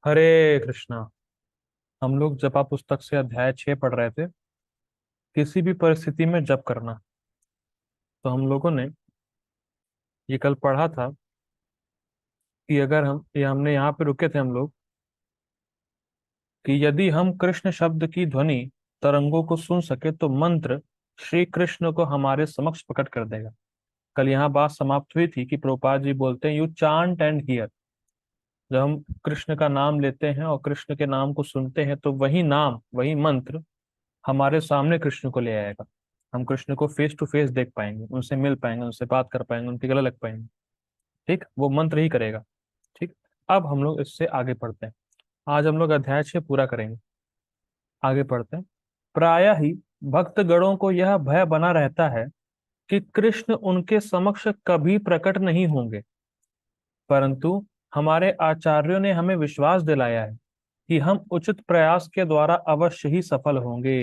हरे कृष्णा। हम लोग जपा पुस्तक से अध्याय 6 पढ़ रहे थे। किसी भी परिस्थिति में जप करना। तो हम लोगों ने ये कल पढ़ा था कि अगर हम ये हमने यहाँ पे रुके थे हम लोग कि यदि हम कृष्ण शब्द की ध्वनि तरंगों को सुन सके तो मंत्र श्री कृष्ण को हमारे समक्ष प्रकट कर देगा। कल यहाँ बात समाप्त हुई थी कि प्रभुपाद जी बोलते हैं, यू चांट एंड हियर। जब हम कृष्ण का नाम लेते हैं और कृष्ण के नाम को सुनते हैं तो वही नाम वही मंत्र हमारे सामने कृष्ण को ले आएगा। हम कृष्ण को फेस टू फेस देख पाएंगे, उनसे मिल पाएंगे, उनसे बात कर पाएंगे, उनके गले लग पाएंगे। ठीक, वो मंत्र ही करेगा। ठीक। अब हम लोग इससे आगे पढ़ते हैं। आज हम लोग अध्याय 6 पूरा करेंगे। आगे पढ़ते हैं। प्रायः ही भक्तगणों को यह भय बना रहता है कि कृष्ण उनके समक्ष कभी प्रकट नहीं होंगे, परंतु हमारे आचार्यों ने हमें विश्वास दिलाया है कि हम उचित प्रयास के द्वारा अवश्य ही सफल होंगे।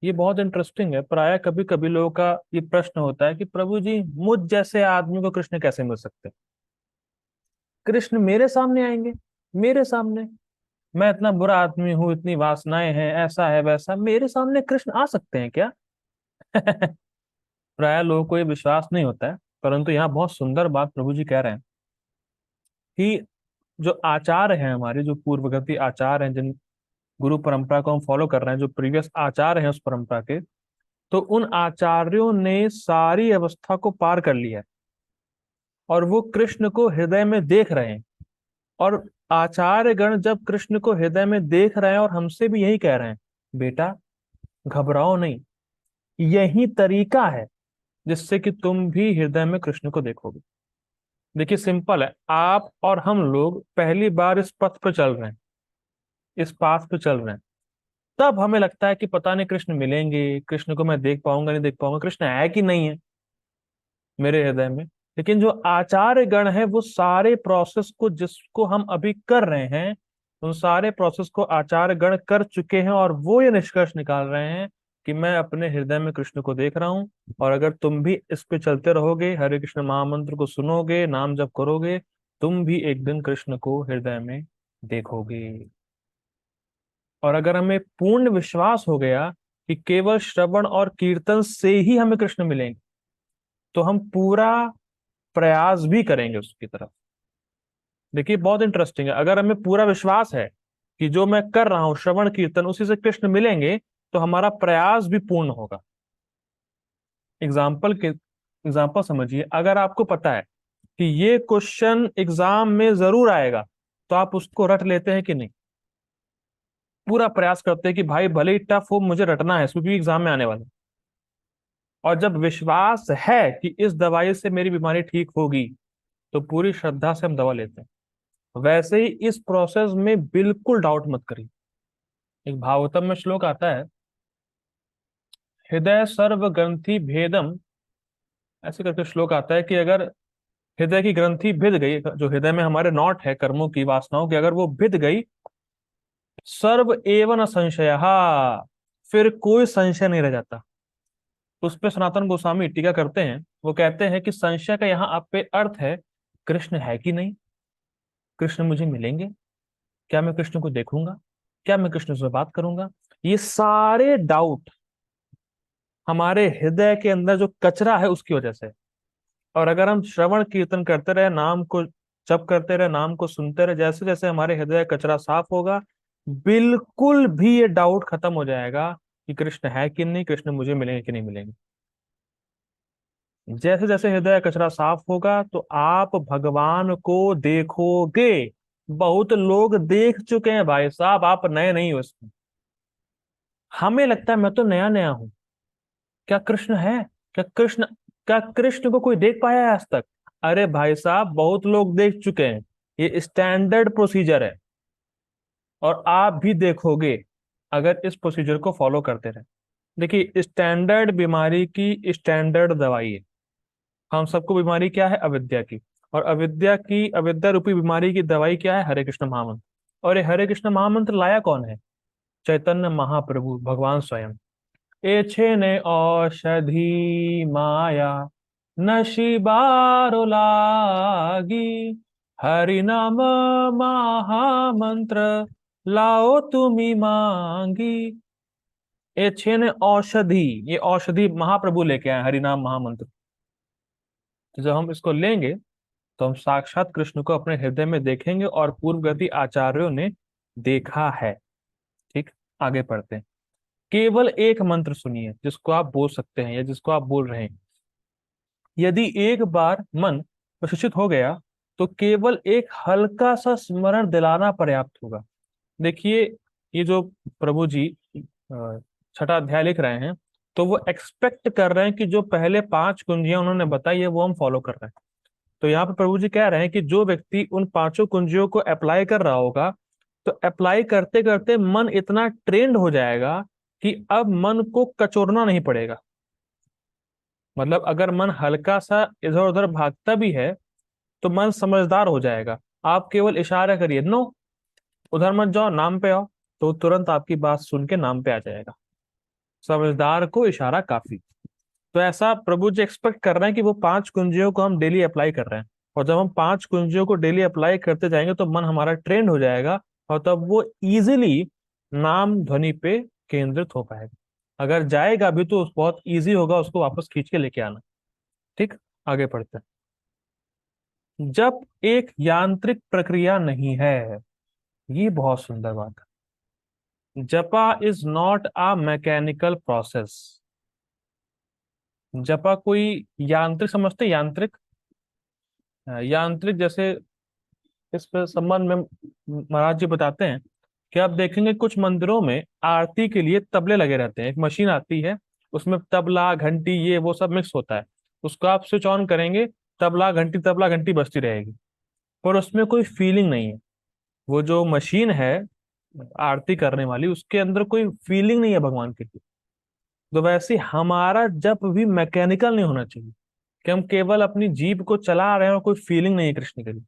ये बहुत इंटरेस्टिंग है। प्राय कभी कभी लोगों का ये प्रश्न होता है कि प्रभु जी, मुझ जैसे आदमी को कृष्ण कैसे मिल सकते हैं? कृष्ण मेरे सामने आएंगे? मेरे सामने? मैं इतना बुरा आदमी हूं, इतनी वासनाएं हैं, ऐसा है वैसा, मेरे सामने कृष्ण आ सकते हैं क्या? प्राय लोगों को ये विश्वास नहीं होता है। परंतु यहाँ बहुत सुंदर बात प्रभु जी कह रहे हैं कि जो आचार है, हमारे जो पूर्वगति आचार हैं, जिन गुरु परंपरा को हम फॉलो कर रहे हैं, जो प्रीवियस आचार हैं उस परंपरा के, तो उन आचार्यों ने सारी अवस्था को पार कर लिया है और वो कृष्ण को हृदय में देख रहे हैं। और आचार्य गण जब कृष्ण को हृदय में देख रहे हैं और हमसे भी यही कह रहे हैं, बेटा घबराओ नहीं, यही तरीका है जिससे कि तुम भी हृदय में कृष्ण को देखोगे। देखिए, सिंपल है। आप और हम लोग पहली बार इस पथ पे चल रहे हैं, इस पाथ पे चल रहे हैं। तब हमें लगता है कि पता नहीं कृष्ण मिलेंगे, कृष्ण को मैं देख पाऊंगा नहीं देख पाऊंगा, कृष्ण है कि नहीं है मेरे हृदय में। लेकिन जो आचार्य गण है वो सारे प्रोसेस को, जिसको हम अभी कर रहे हैं, उन सारे प्रोसेस को आचार्य गण कर चुके हैं और वो ये निष्कर्ष निकाल रहे हैं कि मैं अपने हृदय में कृष्ण को देख रहा हूं। और अगर तुम भी इस पे चलते रहोगे, हरे कृष्ण महामंत्र को सुनोगे, नाम जप करोगे, तुम भी एक दिन कृष्ण को हृदय में देखोगे। और अगर हमें पूर्ण विश्वास हो गया कि केवल श्रवण और कीर्तन से ही हमें कृष्ण मिलेंगे, तो हम पूरा प्रयास भी करेंगे उसकी तरफ। देखिए, बहुत इंटरेस्टिंग है। अगर हमें पूरा विश्वास है कि जो मैं कर रहा हूं श्रवण कीर्तन, उसी से कृष्ण मिलेंगे, तो हमारा प्रयास भी पूर्ण होगा। एग्जाम्पल समझिए। अगर आपको पता है कि ये क्वेश्चन एग्जाम में जरूर आएगा, तो आप उसको रट लेते हैं कि नहीं? पूरा प्रयास करते हैं कि भाई भले ही टफ हो, मुझे रटना है क्योंकि एग्जाम में आने वाला है। और जब विश्वास है कि इस दवाई से मेरी बीमारी ठीक होगी, तो पूरी श्रद्धा से हम दवा लेते हैं। वैसे ही इस प्रोसेस में बिल्कुल डाउट मत करिए। एक भागवतम में श्लोक आता है, हृदय सर्व ग्रंथि भेदम, ऐसे करके श्लोक आता है कि अगर हृदय की ग्रंथि भिद गई, जो हृदय में हमारे नॉट है कर्मों की, वासनाओं की, अगर वो भिद गई, सर्व एव न संशय, फिर कोई संशय नहीं रह जाता। उस पे सनातन गोस्वामी टीका करते हैं। वो कहते हैं कि संशय का यहाँ आप पे अर्थ है, कृष्ण है कि नहीं, कृष्ण मुझे मिलेंगे, क्या मैं कृष्ण को देखूंगा, क्या मैं कृष्ण से बात करूंगा। ये सारे डाउट हमारे हृदय के अंदर जो कचरा है उसकी वजह से। और अगर हम श्रवण कीर्तन करते रहे, नाम को जप करते रहे, नाम को सुनते रहे, जैसे जैसे हमारे हृदय का कचरा साफ होगा, बिल्कुल भी ये डाउट खत्म हो जाएगा कि कृष्ण है कि नहीं, कृष्ण मुझे मिलेंगे कि नहीं मिलेंगे। जैसे जैसे हृदय का कचरा साफ होगा तो आप भगवान को देखोगे। बहुत लोग देख चुके हैं भाई साहब, आप नए नहीं हो इसमें। हमें लगता है मैं तो नया नया हूं, क्या कृष्ण है? क्या कृष्ण क्या कृष्ण को कोई देख पाया है आज तक? अरे भाई साहब, बहुत लोग देख चुके हैं। ये स्टैंडर्ड प्रोसीजर है और आप भी देखोगे अगर इस प्रोसीजर को फॉलो करते रहे। देखिए, स्टैंडर्ड बीमारी की स्टैंडर्ड दवाई है। हम सबको बीमारी क्या है? अविद्या की। और अविद्या रूपी बीमारी की दवाई क्या है? हरे कृष्ण महामंत्र। और ये हरे कृष्ण महामंत्र लाया कौन है? चैतन्य महाप्रभु भगवान स्वयं। ए छे ने औषधि माया, नशी बारो लागी, हरि नाम महामंत्र लाओ तुम्ही मांगी। ये छे ने औषधि, ये औषधि महाप्रभु लेके आए हरि नाम महामंत्र। तो जब हम इसको लेंगे तो हम साक्षात कृष्ण को अपने हृदय में देखेंगे, और पूर्ववर्ती आचार्यों ने देखा है। ठीक, आगे पढ़ते हैं। केवल एक मंत्र सुनिए जिसको आप बोल सकते हैं या जिसको आप बोल रहे हैं। यदि एक बार मन प्रशिक्षित हो गया तो केवल एक हल्का सा स्मरण दिलाना पर्याप्त होगा। देखिए, ये जो प्रभु जी छठा अध्याय लिख रहे हैं, तो वो एक्सपेक्ट कर रहे हैं कि जो पहले पांच कुंजियां उन्होंने बताई है वो हम फॉलो कर रहे हैं। तो यहाँ पे प्रभु जी कह रहे हैं कि जो व्यक्ति उन पांचों कुंजियों को अप्लाई कर रहा होगा, तो अप्लाई करते करते मन इतना ट्रेंड हो जाएगा कि अब मन को कचोरना नहीं पड़ेगा। मतलब अगर मन हल्का सा इधर उधर भागता भी है तो मन समझदार हो जाएगा। आप केवल इशारा करिए, नो उधर मत जाओ, नाम पे आओ, तो तुरंत आपकी बात सुन के नाम पे आ जाएगा। समझदार को इशारा काफी। तो ऐसा प्रभु जी एक्सपेक्ट कर रहे हैं कि वो पांच कुंजियों को हम डेली अप्लाई कर रहे हैं, और जब हम पांच कुंजियों को डेली अप्लाई करते जाएंगे तो मन हमारा ट्रेंड हो जाएगा, और तब वो इजीली नाम ध्वनि पे केंद्रित हो पाएगा। अगर जाएगा भी तो बहुत इजी होगा उसको वापस खींच के लेके आना। ठीक, आगे पढ़ते हैं। जब एक यांत्रिक प्रक्रिया नहीं है, ये बहुत सुंदर बात है। जपा is not a mechanical process. जपा कोई यांत्रिक समझते, यांत्रिक यांत्रिक जैसे इस पर संबंध में महाराज जी बताते हैं कि आप देखेंगे कुछ मंदिरों में आरती के लिए तबले लगे रहते हैं। एक मशीन आती है, उसमें तबला घंटी ये वो सब मिक्स होता है। उसको आप स्विच ऑन करेंगे, तबला घंटी बजती रहेगी, पर उसमें कोई फीलिंग नहीं है। वो जो मशीन है आरती करने वाली, उसके अंदर कोई फीलिंग नहीं है भगवान के लिए। तो वैसे हमारा जप भी मैकेनिकल नहीं होना चाहिए कि हम केवल अपनी जीभ को चला रहे हैं और कोई फीलिंग नहीं है कृष्ण के लिए।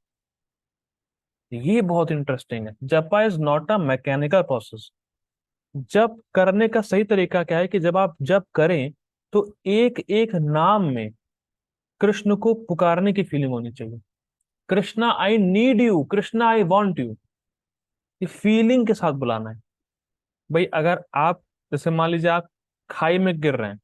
ये बहुत इंटरेस्टिंग है। जपा is not a mechanical process. जप करने का सही तरीका क्या है कि जब आप जप करें तो एक एक नाम में कृष्ण को पुकारने की फीलिंग होनी चाहिए। Krishna I need you, Krishna I want you, ये फीलिंग के साथ बुलाना है। भाई अगर आप, जैसे मान लीजिए आप खाई में गिर रहे हैं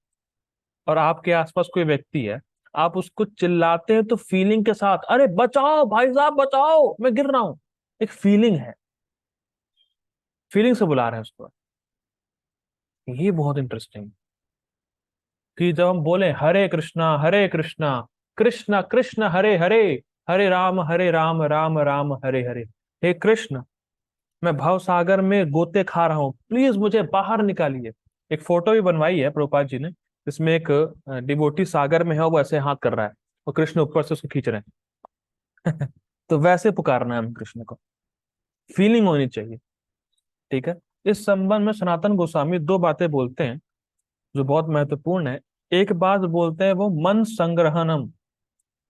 और आपके आसपास कोई व्यक्ति है, आप उसको चिल्लाते हैं तो फीलिंग के साथ, अरे बचाओ भाई साहब बचाओ मैं गिर रहा हूं, एक फीलिंग है, फीलिंग से बुला रहे हैं उसको। ये बहुत इंटरेस्टिंग कि जब हम बोले हरे कृष्णा कृष्ण कृष्ण हरे हरे, हरे राम राम राम हरे हरे। हे कृष्ण, मैं भव सागर में गोते खा रहा हूँ, प्लीज मुझे बाहर निकालिए। एक फोटो भी बनवाई है प्रभुपाद जी ने, इसमें एक डिवोटी सागर में है, वो ऐसे हाथ कर रहा है और कृष्ण ऊपर से उसको खींच रहे हैं। तो वैसे पुकारना है हमें कृष्ण को, फीलिंग होनी चाहिए। ठीक है। इस संबंध में सनातन गोस्वामी दो बातें बोलते हैं जो बहुत महत्वपूर्ण है। एक बात बोलते हैं वो मन संग्रहणम।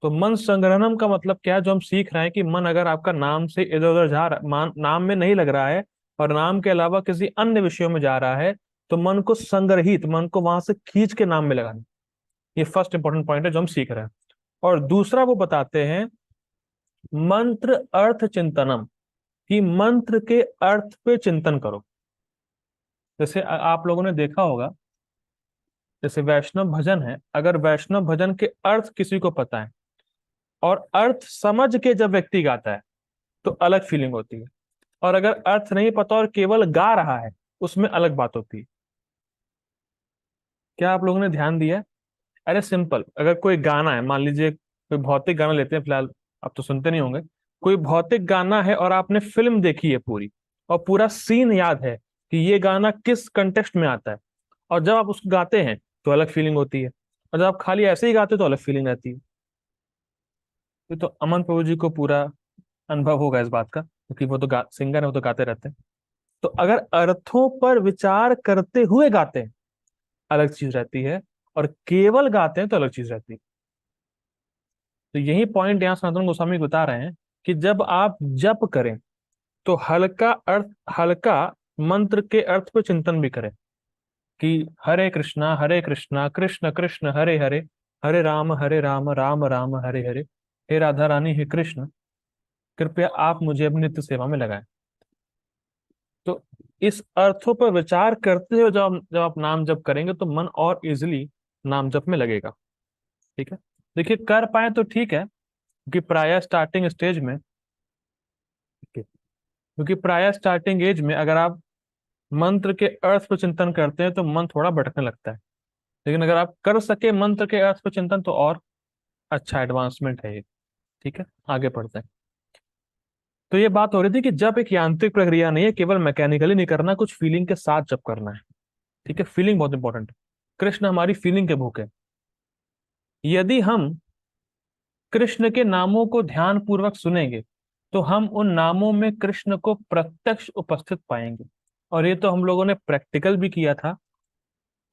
तो मन संग्रहणम का मतलब क्या है? जो हम सीख रहे हैं कि मन अगर आपका नाम से इधर उधर जा रहा, नाम में नहीं लग रहा है और नाम के अलावा किसी अन्य विषयों में जा रहा है, तो मन को संग्रहित, मन को वहां से खींच के नाम में लगाना। ये फर्स्ट इंपॉर्टेंट पॉइंट है जो हम सीख रहे हैं। और दूसरा वो बताते हैं मंत्र अर्थ चिंतनम, कि मंत्र के अर्थ पे चिंतन करो। जैसे आप लोगों ने देखा होगा, जैसे वैष्णव भजन है, अगर वैष्णव भजन के अर्थ किसी को पता है और अर्थ समझ के जब व्यक्ति गाता है तो अलग फीलिंग होती है, और अगर अर्थ नहीं पता और केवल गा रहा है उसमें अलग बात होती है। क्या आप लोगों ने ध्यान दिया है? अरे सिंपल, अगर कोई गाना है, मान लीजिए कोई भौतिक गाना लेते हैं फिलहाल, आप तो सुनते नहीं होंगे। कोई भौतिक गाना है और आपने फिल्म देखी है पूरी, और पूरा सीन याद है कि ये गाना किस कंटेक्स्ट में आता है, और जब आप उसको गाते हैं तो अलग फीलिंग होती है, और जब आप खाली ऐसे ही गाते हो तो अलग फीलिंग रहती है। ये तो अमन प्रभु जी को पूरा अनुभव होगा इस बात का, क्योंकि वो तो सिंगर है, वो तो गाते रहते हैं। तो अगर अर्थों पर विचार करते हुए गाते हैं अलग चीज रहती है, और केवल गाते हैं तो अलग चीज रहती है। तो यही पॉइंट यहाँ सनातन गोस्वामी बता रहे हैं कि जब आप जप करें तो हल्का अर्थ, हल्का मंत्र के अर्थ पे चिंतन भी करें कि हरे कृष्णा कृष्ण कृष्ण हरे हरे, हरे राम राम राम हरे हरे, हे राधा रानी हे कृष्ण। कृपया आप मुझे अपनी नित्य सेवा में लगाएं। तो इस अर्थों पर विचार करते हुए जब आप नाम जप करेंगे तो मन और इजिली नाम जप में लगेगा। ठीक है। देखिए, कर पाए तो ठीक है, क्योंकि प्राय स्टार्टिंग स्टेज में, क्योंकि प्राय स्टार्टिंग एज में अगर आप मंत्र के अर्थ पर चिंतन करते हैं तो मन थोड़ा भटकने लगता है। लेकिन अगर आप कर सके मंत्र के अर्थ पर चिंतन तो और अच्छा एडवांसमेंट है ये। ठीक है, आगे पढ़ते हैं। तो ये बात हो रही थी कि जब एक यांत्रिक प्रक्रिया नहीं है, केवल मैकेनिकली नहीं करना, कुछ फीलिंग के साथ जब करना है। ठीक है, फीलिंग बहुत इंपॉर्टेंट है। कृष्ण हमारी फीलिंग के भूखे हैं। यदि हम कृष्ण के नामों को ध्यान पूर्वक सुनेंगे तो हम उन नामों में कृष्ण को प्रत्यक्ष उपस्थित पाएंगे। और ये तो हम लोगों ने प्रैक्टिकल भी किया था।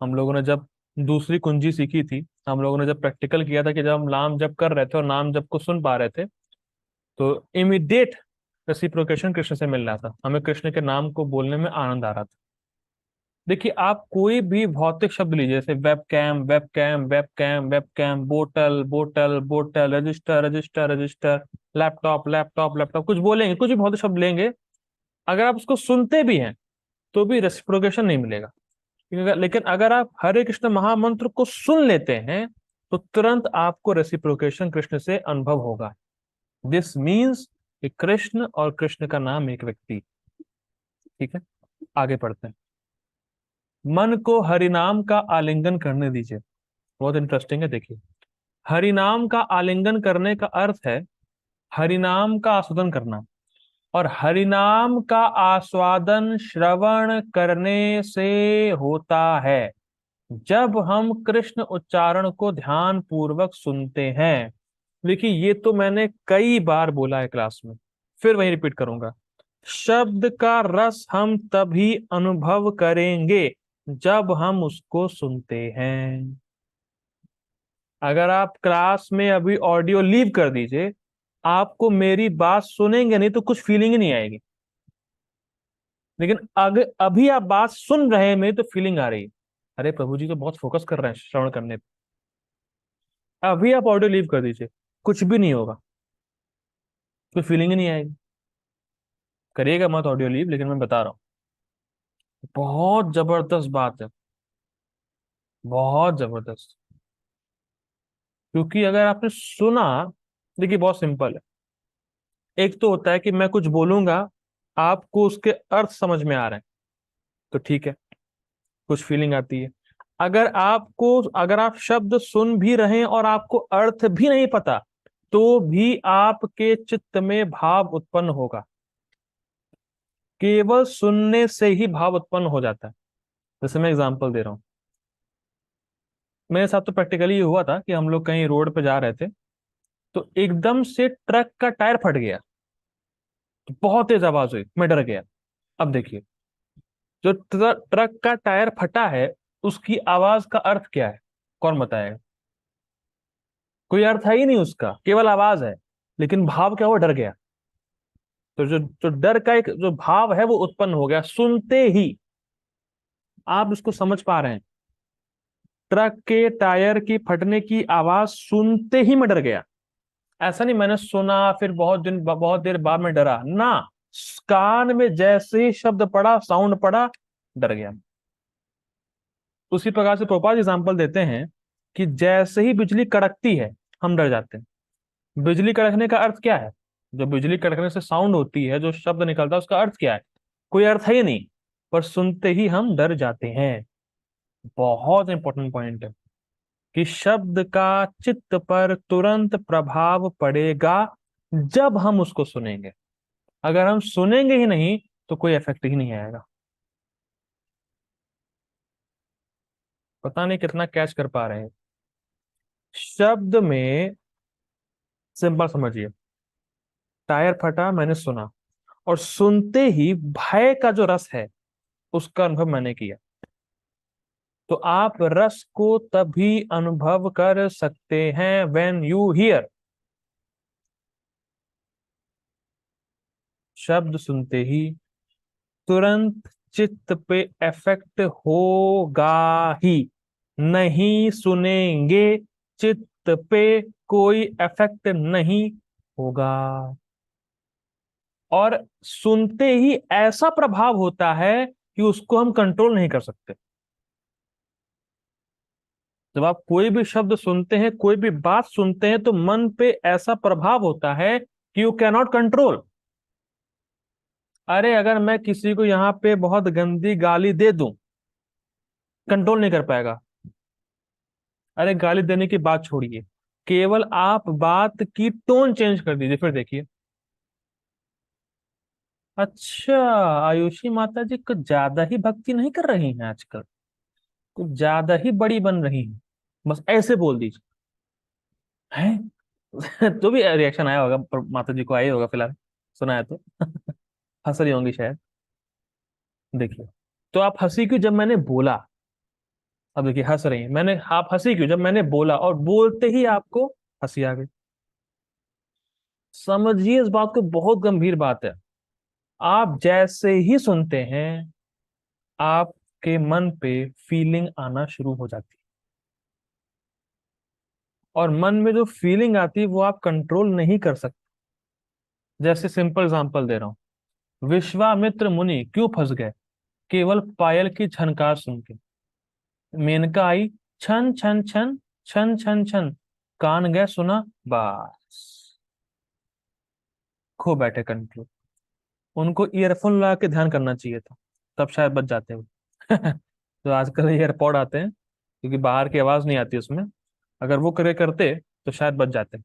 हम लोगों ने जब दूसरी कुंजी सीखी थी, हम लोगों ने जब प्रैक्टिकल किया था कि जब हम नाम जप कर रहे थे और नाम जप को सुन पा रहे थे तो इमीडिएट रेसिप्रोकेशन कृष्ण से मिल रहा था, हमें कृष्ण के नाम को बोलने में आनंद आ रहा था। देखिए, आप कोई भी भौतिक शब्द लीजिए, जैसे webcam, webcam, webcam, webcam, बोतल, बोतल, बोतल, register, register, register, laptop, laptop, laptop, कुछ बोलेंगे, कुछ भी भौतिक शब्द लेंगे, अगर आप उसको सुनते भी हैं तो भी रेसिप्रोकेशन नहीं मिलेगा। लेकिन अगर आप हरे कृष्ण महामंत्र को सुन लेते हैं तो तुरंत आपको रेसिप्रोकेशन कृष्ण से अनुभव होगा। दिस मीन्स कि कृष्ण और कृष्ण का नाम एक व्यक्ति। ठीक है, आगे पढ़ते हैं। मन को हरिनाम का आलिंगन करने दीजिए। बहुत इंटरेस्टिंग है, देखिए। हरिनाम का आलिंगन करने का अर्थ है हरिनाम का आस्वादन करना। और हरिनाम का आस्वादन श्रवण करने से होता है। जब हम कृष्ण उच्चारण को ध्यान पूर्वक सुनते हैं। देखिए, ये तो मैंने कई बार बोला है क्लास में, फिर वही रिपीट करूंगा। शब्द का रस हम तभी अनुभव करेंगे जब हम उसको सुनते हैं। अगर आप क्लास में अभी ऑडियो लीव कर दीजिए, आपको मेरी बात सुनेंगे नहीं तो कुछ फीलिंग ही नहीं आएगी। लेकिन अगर अभी आप बात सुन रहे हैं, मेरी तो फीलिंग आ रही है, अरे प्रभु जी तो बहुत फोकस कर रहे हैं श्रवण करने पे। अभी आप ऑडियो लीव कर दीजिए, कुछ भी नहीं होगा, कोई फीलिंग ही नहीं आएगी। करिएगा मत ऑडियो लीव, लेकिन मैं बता रहा हूँ, बहुत जबरदस्त बात है, बहुत जबरदस्त। क्योंकि अगर आपने सुना, देखिए बहुत सिंपल है। एक तो होता है कि मैं कुछ बोलूंगा, आपको उसके अर्थ समझ में आ रहे हैं तो ठीक है, कुछ फीलिंग आती है। अगर आप शब्द सुन भी रहे हैं और आपको अर्थ भी नहीं पता, तो भी आपके चित्त में भाव उत्पन्न होगा। केवल सुनने से ही भाव उत्पन्न हो जाता है। जैसे मैं एग्जांपल दे रहा हूँ, मेरे साथ तो प्रैक्टिकली ये हुआ था कि हम लोग कहीं रोड पे जा रहे थे, तो एकदम से ट्रक का टायर फट गया। तो बहुत तेज आवाज हुई, मैं डर गया। अब देखिए, जो ट्रक का टायर फटा है, उसकी आवाज का अर्थ क्या है, कौन बताएगा? कोई अर्थ है ही नहीं उसका, केवल आवाज है। लेकिन भाव क्या हुआ, डर गया। तो जो जो डर का एक जो भाव है वो उत्पन्न हो गया सुनते ही। आप इसको समझ पा रहे हैं? ट्रक के टायर की फटने की आवाज सुनते ही मैं डर गया। ऐसा नहीं मैंने सुना फिर बहुत देर बाद में डरा ना। कान में जैसे ही शब्द पड़ा, साउंड पड़ा, डर गया। उसी प्रकार से प्रोपाल एग्जाम्पल देते हैं कि जैसे ही बिजली कड़कती है, हम डर जाते हैं। बिजली कड़कने का अर्थ क्या है? जो बिजली कड़कने से साउंड होती है, जो शब्द निकलता है, उसका अर्थ क्या है? कोई अर्थ है ही नहीं, पर सुनते ही हम डर जाते हैं। बहुत इंपॉर्टेंट पॉइंट है कि शब्द का चित्त पर तुरंत प्रभाव पड़ेगा जब हम उसको सुनेंगे। अगर हम सुनेंगे ही नहीं तो कोई इफेक्ट ही नहीं आएगा। पता नहीं कितना कैच कर पा रहे हैं। शब्द में सिंपल समझिए, टायर फटा मैंने सुना, और सुनते ही भय का जो रस है उसका अनुभव मैंने किया। तो आप रस को तभी अनुभव कर सकते हैं व्हेन यू हियर। शब्द सुनते ही तुरंत चित्त पे इफेक्ट होगा ही। नहीं सुनेंगे, चित्त पे कोई इफेक्ट नहीं होगा। और सुनते ही ऐसा प्रभाव होता है कि उसको हम कंट्रोल नहीं कर सकते। जब आप कोई भी शब्द सुनते हैं, कोई भी बात सुनते हैं, तो मन पे ऐसा प्रभाव होता है कि यू कैन नॉट कंट्रोल। अरे अगर मैं किसी को यहाँ पे बहुत गंदी गाली दे दूं, कंट्रोल नहीं कर पाएगा। अरे गाली देने की बात छोड़िए, केवल आप बात की टोन चेंज कर दीजिए, फिर देखिए। अच्छा, आयुषी माता जी कुछ ज्यादा ही भक्ति नहीं कर रही हैं आजकल, कुछ ज्यादा ही बड़ी बन रही हैं, बस ऐसे बोल दीजिए। हैं? तो भी रिएक्शन आया होगा, पर माता जी को आया होगा फिलहाल, सुना है तो। हंस रही होंगी शायद। देखिए, तो आप हंसी क्यों जब मैंने बोला? अब देखिए हंस रही हैं, मैंने आप हंसी क्यों जब मैंने बोला, और बोलते ही आपको हंसी आ गई। समझिए इस बात को, बहुत गंभीर बात है। आप जैसे ही सुनते हैं, आपके मन पे फीलिंग आना शुरू हो जाती है, और मन में जो फीलिंग आती है वो आप कंट्रोल नहीं कर सकते। जैसे सिंपल एग्जांपल दे रहा हूं, विश्वामित्र मुनि क्यों फंस गए? केवल पायल की झनकार सुन के। मेनका आई, छन छन छन, छन छन छन, कान गए सुना, बस खो बैठे कंट्रोल। उनको ईयरफोन लगा के ध्यान करना चाहिए था, तब शायद बच जाते वो। तो आजकल ईयरपॉड आते हैं, क्योंकि बाहर की आवाज नहीं आती उसमें, अगर वो करे करते तो शायद बच जाते।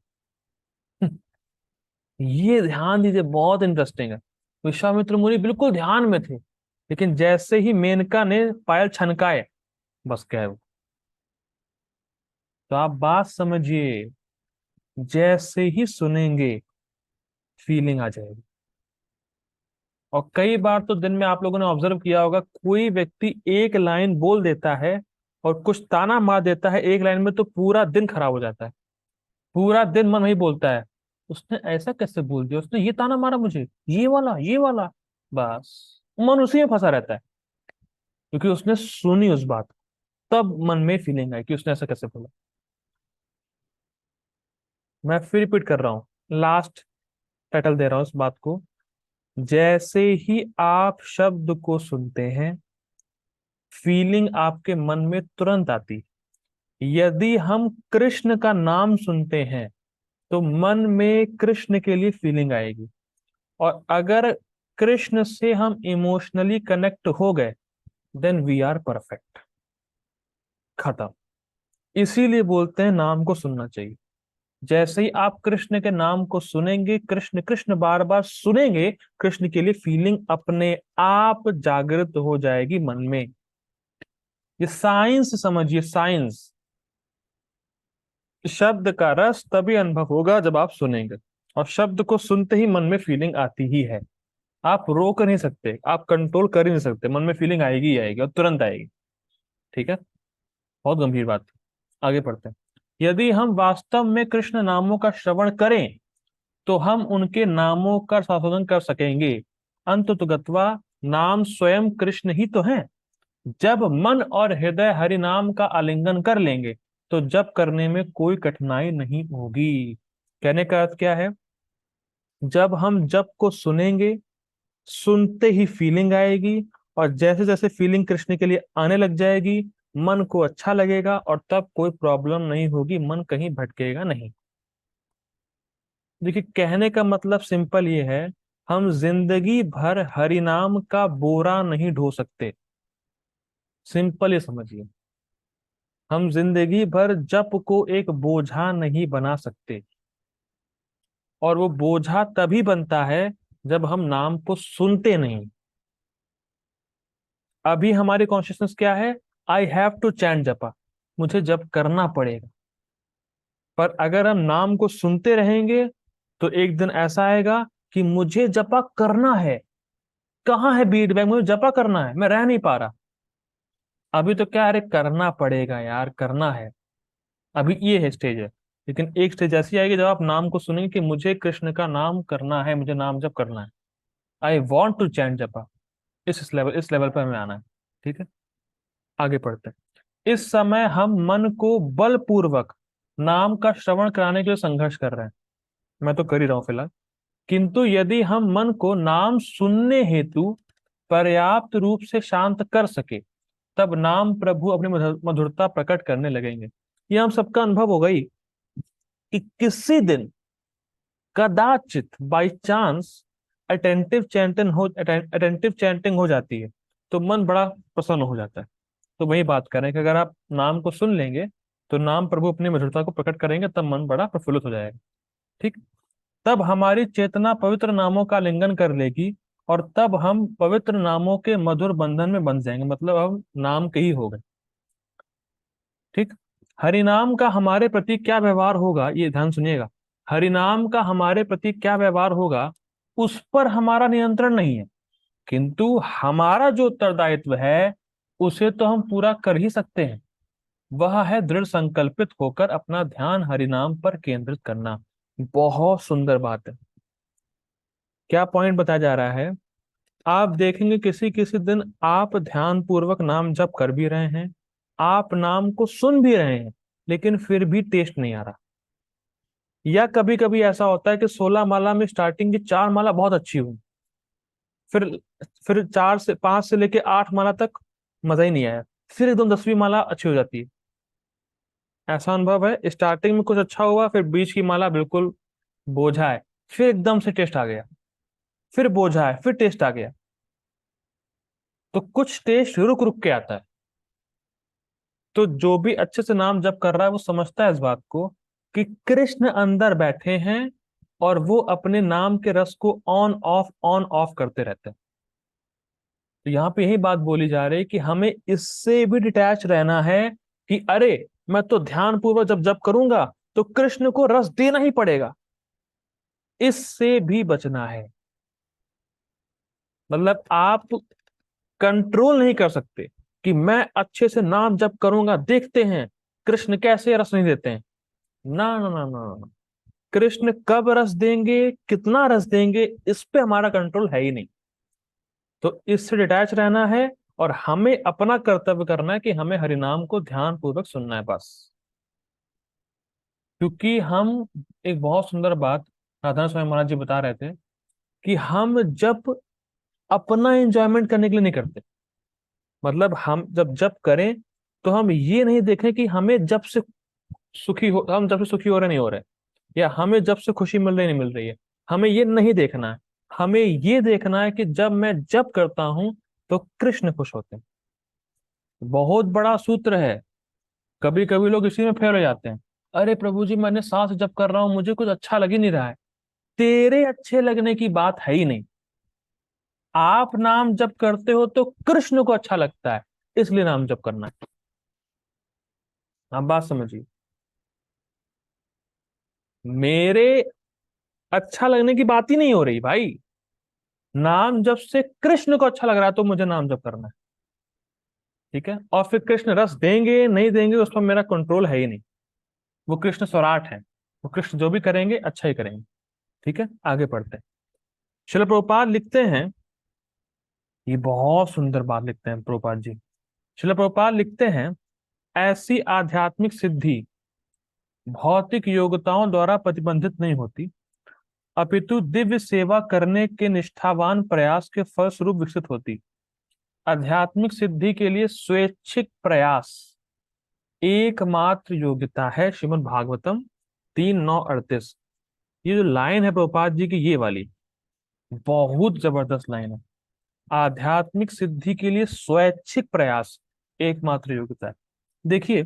ये ध्यान दीजिए, बहुत इंटरेस्टिंग है। विश्वामित्र मुनि बिल्कुल ध्यान में थे, लेकिन जैसे ही मेनका ने पायल छनकाए, बस गए वो। तो आप बात समझिए, जैसे ही सुनेंगे फीलिंग आ जाएगी। और कई बार तो दिन में आप लोगों ने ऑब्जर्व किया होगा, कोई व्यक्ति एक लाइन बोल देता है और कुछ ताना मार देता है एक लाइन में, तो पूरा दिन खराब हो जाता है। पूरा दिन मन वही बोलता है, उसने ऐसा कैसे बोल दिया, उसने ये ताना मारा मुझे, ये वाला ये वाला। बस मन उसी में फंसा रहता है, क्योंकि उसने सुनी उस बात को, तब मन में फीलिंग आई कि उसने ऐसा कैसे बोला। मैं फिर रिपीट कर रहा हूँ, लास्ट टाइटल दे रहा हूँ इस बात को। जैसे ही आप शब्द को सुनते हैं, फीलिंग आपके मन में तुरंत आती। यदि हम कृष्ण का नाम सुनते हैं, तो मन में कृष्ण के लिए फीलिंग आएगी। और अगर कृष्ण से हम इमोशनली कनेक्ट हो गए, देन वी आर परफेक्ट। खत्म। इसीलिए बोलते हैं नाम को सुनना चाहिए। जैसे ही आप कृष्ण के नाम को सुनेंगे, कृष्ण कृष्ण बार बार सुनेंगे, कृष्ण के लिए फीलिंग अपने आप जागृत हो जाएगी मन में। ये साइंस समझिए, साइंस। शब्द का रस तभी अनुभव होगा जब आप सुनेंगे, और शब्द को सुनते ही मन में फीलिंग आती ही है। आप रोक नहीं सकते, आप कंट्रोल कर ही नहीं सकते, मन में फीलिंग आएगी ही आएगी, और तुरंत आएगी। ठीक है, बहुत गंभीर बात। आगे पढ़ते हैं। यदि हम वास्तव में कृष्ण नामों का श्रवण करें, तो हम उनके नामों का संशोधन कर सकेंगे। अंततोगत्वा नाम स्वयं कृष्ण ही तो है। जब मन और हृदय हरि नाम का आलिंगन कर लेंगे, तो जप करने में कोई कठिनाई नहीं होगी। कहने का अर्थ क्या है? जब हम जप को सुनेंगे, सुनते ही फीलिंग आएगी, और जैसे जैसे फीलिंग कृष्ण के लिए आने लग जाएगी, मन को अच्छा लगेगा, और तब कोई प्रॉब्लम नहीं होगी, मन कहीं भटकेगा नहीं। देखिए, कहने का मतलब सिंपल ये है, हम जिंदगी भर हरि नाम का बोरा नहीं ढो सकते। सिंपल ये समझिए, हम जिंदगी भर जप को एक बोझा नहीं बना सकते। और वो बोझा तभी बनता है जब हम नाम को सुनते नहीं। अभी हमारी कॉन्शियसनेस क्या है? आई हैव टू चैंट जपा, मुझे जप करना पड़ेगा। पर अगर हम नाम को सुनते रहेंगे, तो एक दिन ऐसा आएगा कि मुझे जपा करना है। कहाँ है बीट बैग? मुझे जपा करना है, मैं रह नहीं पा रहा। अभी तो क्या, अरे करना पड़ेगा यार, करना है। अभी ये है स्टेज है। लेकिन एक स्टेज ऐसी आएगी जब आप नाम को सुनेंगे कि मुझे कृष्ण का नाम करना है, मुझे नाम जप करना है। आई वॉन्ट टू चैंट जपा। इस लेवल पर हमें आना है। ठीक है, आगे पढ़ते हैं। इस समय हम मन को बलपूर्वक नाम का श्रवण कराने के लिए संघर्ष कर रहे हैं। मैं तो कर ही रहा हूँ फिलहाल। किंतु यदि हम मन को नाम सुनने हेतु पर्याप्त रूप से शांत कर सके, तब नाम प्रभु अपनी मधुरता प्रकट करने लगेंगे। ये हम सबका अनुभव होगा ही कि किसी दिन कदाचित बाई चांस अटेंटिव चैंटिंग हो जाती है, तो मन बड़ा प्रसन्न हो जाता है। तो वही बात करें कि अगर आप नाम को सुन लेंगे तो नाम प्रभु अपनी मधुरता को प्रकट करेंगे, तब मन बड़ा प्रफुल्लित हो जाएगा। ठीक। तब हमारी चेतना पवित्र नामों का लिंगन कर लेगी, और तब हम पवित्र नामों के मधुर बंधन में बंध जाएंगे, मतलब हम नाम के ही हो गए। ठीक। हरिनाम का हमारे प्रति क्या व्यवहार होगा, ये ध्यान सुनिएगा। हरिनाम का हमारे प्रति क्या व्यवहार होगा, उस पर हमारा नियंत्रण नहीं है, किंतु हमारा जो उत्तरदायित्व है उसे तो हम पूरा कर ही सकते हैं। वह है दृढ़ संकल्पित होकर अपना ध्यान हरिनाम पर केंद्रित करना। बहुत सुंदर बात है। क्या पॉइंट बताया जा रहा है? आप देखेंगे किसी किसी दिन आप ध्यान पूर्वक नाम जप कर भी रहे हैं, आप नाम को सुन भी रहे हैं, लेकिन फिर भी टेस्ट नहीं आ रहा। या कभी कभी ऐसा होता है कि 16 माला में स्टार्टिंग की 4 माला बहुत अच्छी हुई, फिर फिर 4 से 5 से लेके 8 माला तक मजा ही नहीं आया, फिर एकदम 10वीं माला अच्छी हो जाती है। ऐसा अनुभव है, स्टार्टिंग में कुछ अच्छा हुआ, फिर बीच की माला बिल्कुल बोझा है, फिर एकदम से टेस्ट आ गया, फिर बोझा है, फिर टेस्ट आ गया। तो कुछ टेस्ट रुक रुक के आता है। तो जो भी अच्छे से नाम जप कर रहा है वो समझता है इस बात को कि कृष्ण अंदर बैठे हैं, और वो अपने नाम के रस को ऑन ऑफ करते रहते हैं। तो यहाँ पे यही बात बोली जा रही है कि हमें इससे भी डिटैच रहना है कि अरे, मैं तो ध्यान पूर्वक जब जप करूंगा तो कृष्ण को रस देना ही पड़ेगा, इससे भी बचना है। मतलब आप कंट्रोल नहीं कर सकते कि मैं अच्छे से नाम जप करूंगा, देखते हैं कृष्ण कैसे रस नहीं देते हैं। ना ना ना ना ना। कृष्ण कब रस देंगे, कितना रस देंगे, इस पे हमारा कंट्रोल है ही नहीं। तो इससे डिटैच रहना है, और हमें अपना कर्तव्य करना है कि हमें हरिनाम को ध्यान पूर्वक सुनना है बस। क्योंकि हम, एक बहुत सुंदर बात राधा स्वामी महाराज जी बता रहे थे कि हम जब अपना एंजॉयमेंट करने के लिए नहीं करते, मतलब हम जब जब करें तो हम ये नहीं देखें कि हमें जब से हम जब से सुखी हो रहे नहीं हो रहे, या हमें जब से खुशी मिल रही नहीं मिल रही है। हमें ये नहीं देखना है, हमें ये देखना है कि जब मैं जब करता हूं तो कृष्ण खुश होते हैं। बहुत बड़ा सूत्र है। कभी कभी लोग इसी में फेल हो जाते हैं। अरे प्रभु जी, मैंने सांस जप कर रहा हूं, मुझे कुछ अच्छा लग ही नहीं रहा है। तेरे अच्छे लगने की बात है ही नहीं। आप नाम जप करते हो तो कृष्ण को अच्छा लगता है, इसलिए नाम जप करना है। आप बात समझिए। मेरे अच्छा लगने की बात ही नहीं हो रही भाई। नाम जप से कृष्ण को अच्छा लग रहा है तो मुझे नाम जप करना है। ठीक है। और फिर कृष्ण रस देंगे नहीं देंगे उस पर मेरा कंट्रोल है ही नहीं। वो कृष्ण स्वराट है, वो कृष्ण जो भी करेंगे अच्छा ही करेंगे। ठीक है, आगे पढ़ते हैं। शिल प्रभुपाद लिखते हैं, ये बहुत सुंदर बात लिखते हैं प्रभुपाद जी। शिल प्रभुपाद लिखते हैं, ऐसी आध्यात्मिक सिद्धि भौतिक योग्यताओं द्वारा प्रतिबंधित नहीं होती, अपितु दिव्य सेवा करने के निष्ठावान प्रयास के फलस्वरूप विकसित होती। आध्यात्मिक सिद्धि के लिए स्वैच्छिक प्रयास एकमात्र योग्यता है। श्रीमद् भागवतम 3:9-38। ये जो लाइन है प्रभुपाद जी की, ये वाली बहुत जबरदस्त लाइन है। आध्यात्मिक सिद्धि के लिए स्वैच्छिक प्रयास एकमात्र योग्यता है। देखिए,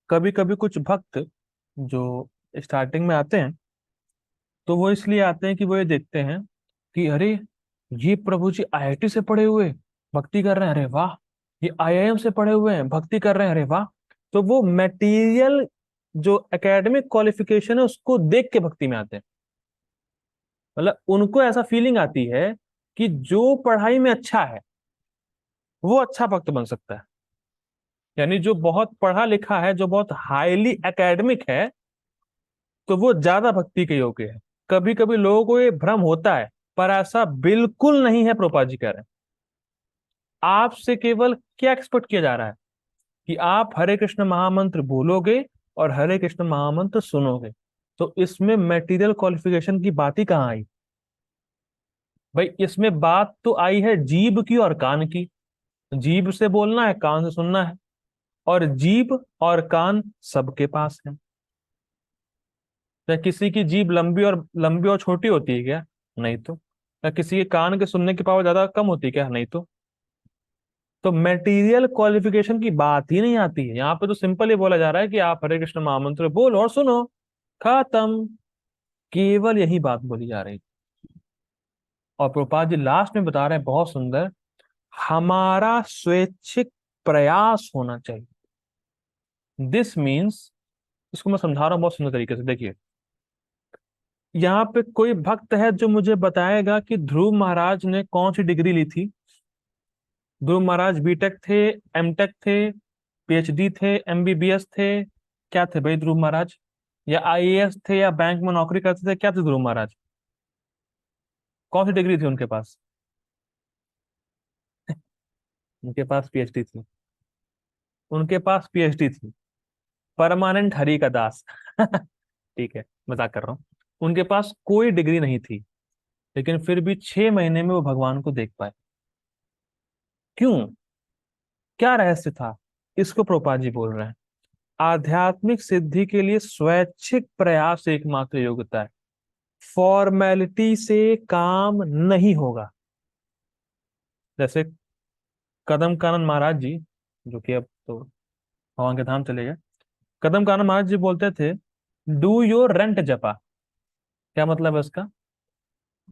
कभी कभी कुछ भक्त जो स्टार्टिंग में आते हैं, तो वो इसलिए आते हैं कि वो ये देखते हैं कि अरे, ये प्रभु जी आईआईटी से पढ़े हुए भक्ति कर रहे हैं, अरे वाह। ये आईआईएम से पढ़े हुए हैं भक्ति कर रहे हैं, अरे वाह। तो वो मटेरियल जो एकेडमिक क्वालिफिकेशन है उसको देख के भक्ति में आते हैं। मतलब उनको ऐसा फीलिंग आती है कि जो पढ़ाई में अच्छा है वो अच्छा भक्त बन सकता है। यानी जो बहुत पढ़ा लिखा है, जो बहुत हाईली एकेडमिक है, तो वो ज्यादा भक्ति के योग्य है। कभी कभी लोगों को ये भ्रम होता है, पर ऐसा बिल्कुल नहीं है। प्रोपा जी कह रहे हैं आपसे केवल क्या एक्सपेक्ट किया जा रहा है कि आप हरे कृष्ण महामंत्र बोलोगे और हरे कृष्ण महामंत्र सुनोगे। तो इसमें मटेरियल क्वालिफिकेशन की बात ही कहाँ आई? भाई इसमें बात तो आई है जीभ की और कान की। जीभ से बोलना है, कान से सुनना है। और जीभ और कान सबके पास है। क्या किसी की जीभ लंबी और छोटी होती है क्या? नहीं तो। क्या किसी के कान के सुनने की पावर ज्यादा कम होती है क्या? नहीं तो। तो मटेरियल क्वालिफिकेशन की बात ही नहीं आती है यहाँ पे। तो सिंपल ही बोला जा रहा है कि आप हरे कृष्ण महामंत्र बोलो और सुनो, खत्म। केवल यही बात बोली जा रही है। और प्रभुपाद जी लास्ट में बता रहे हैं बहुत सुंदर, हमारा स्वैच्छिक प्रयास होना चाहिए। दिस मीन्स, इसको मैं समझा रहा हूं बहुत सुंदर तरीके से, देखिए। यहाँ पे कोई भक्त है जो मुझे बताएगा कि ध्रुव महाराज ने कौन सी डिग्री ली थी? ध्रुव महाराज बीटेक थे, एमटेक थे, पीएचडी थे, एमबीबीएस थे? क्या थे भाई ध्रुव महाराज? या आईएएस थे, या बैंक में नौकरी करते थे? क्या थे ध्रुव महाराज? कौन सी डिग्री थी उनके पास? उनके पास पीएचडी थी। उनके पास पीएचडी थी। परमानेंट हरि का दास। ठीक है, मजाक कर रहा हूँ। उनके पास कोई डिग्री नहीं थी, लेकिन फिर भी 6 महीने में वो भगवान को देख पाए। क्यों? क्या रहस्य था? इसको प्रभुपाद जी बोल रहे हैं, आध्यात्मिक सिद्धि के लिए स्वैच्छिक प्रयास एकमात्र योग्यता है। फॉर्मेलिटी से काम नहीं होगा। जैसे कदम कानन महाराज जी, जो कि अब तो भगवान के धाम चले गए, कदम कानन महाराज जी बोलते थे, डू योर रेंट जपा। क्या मतलब है इसका?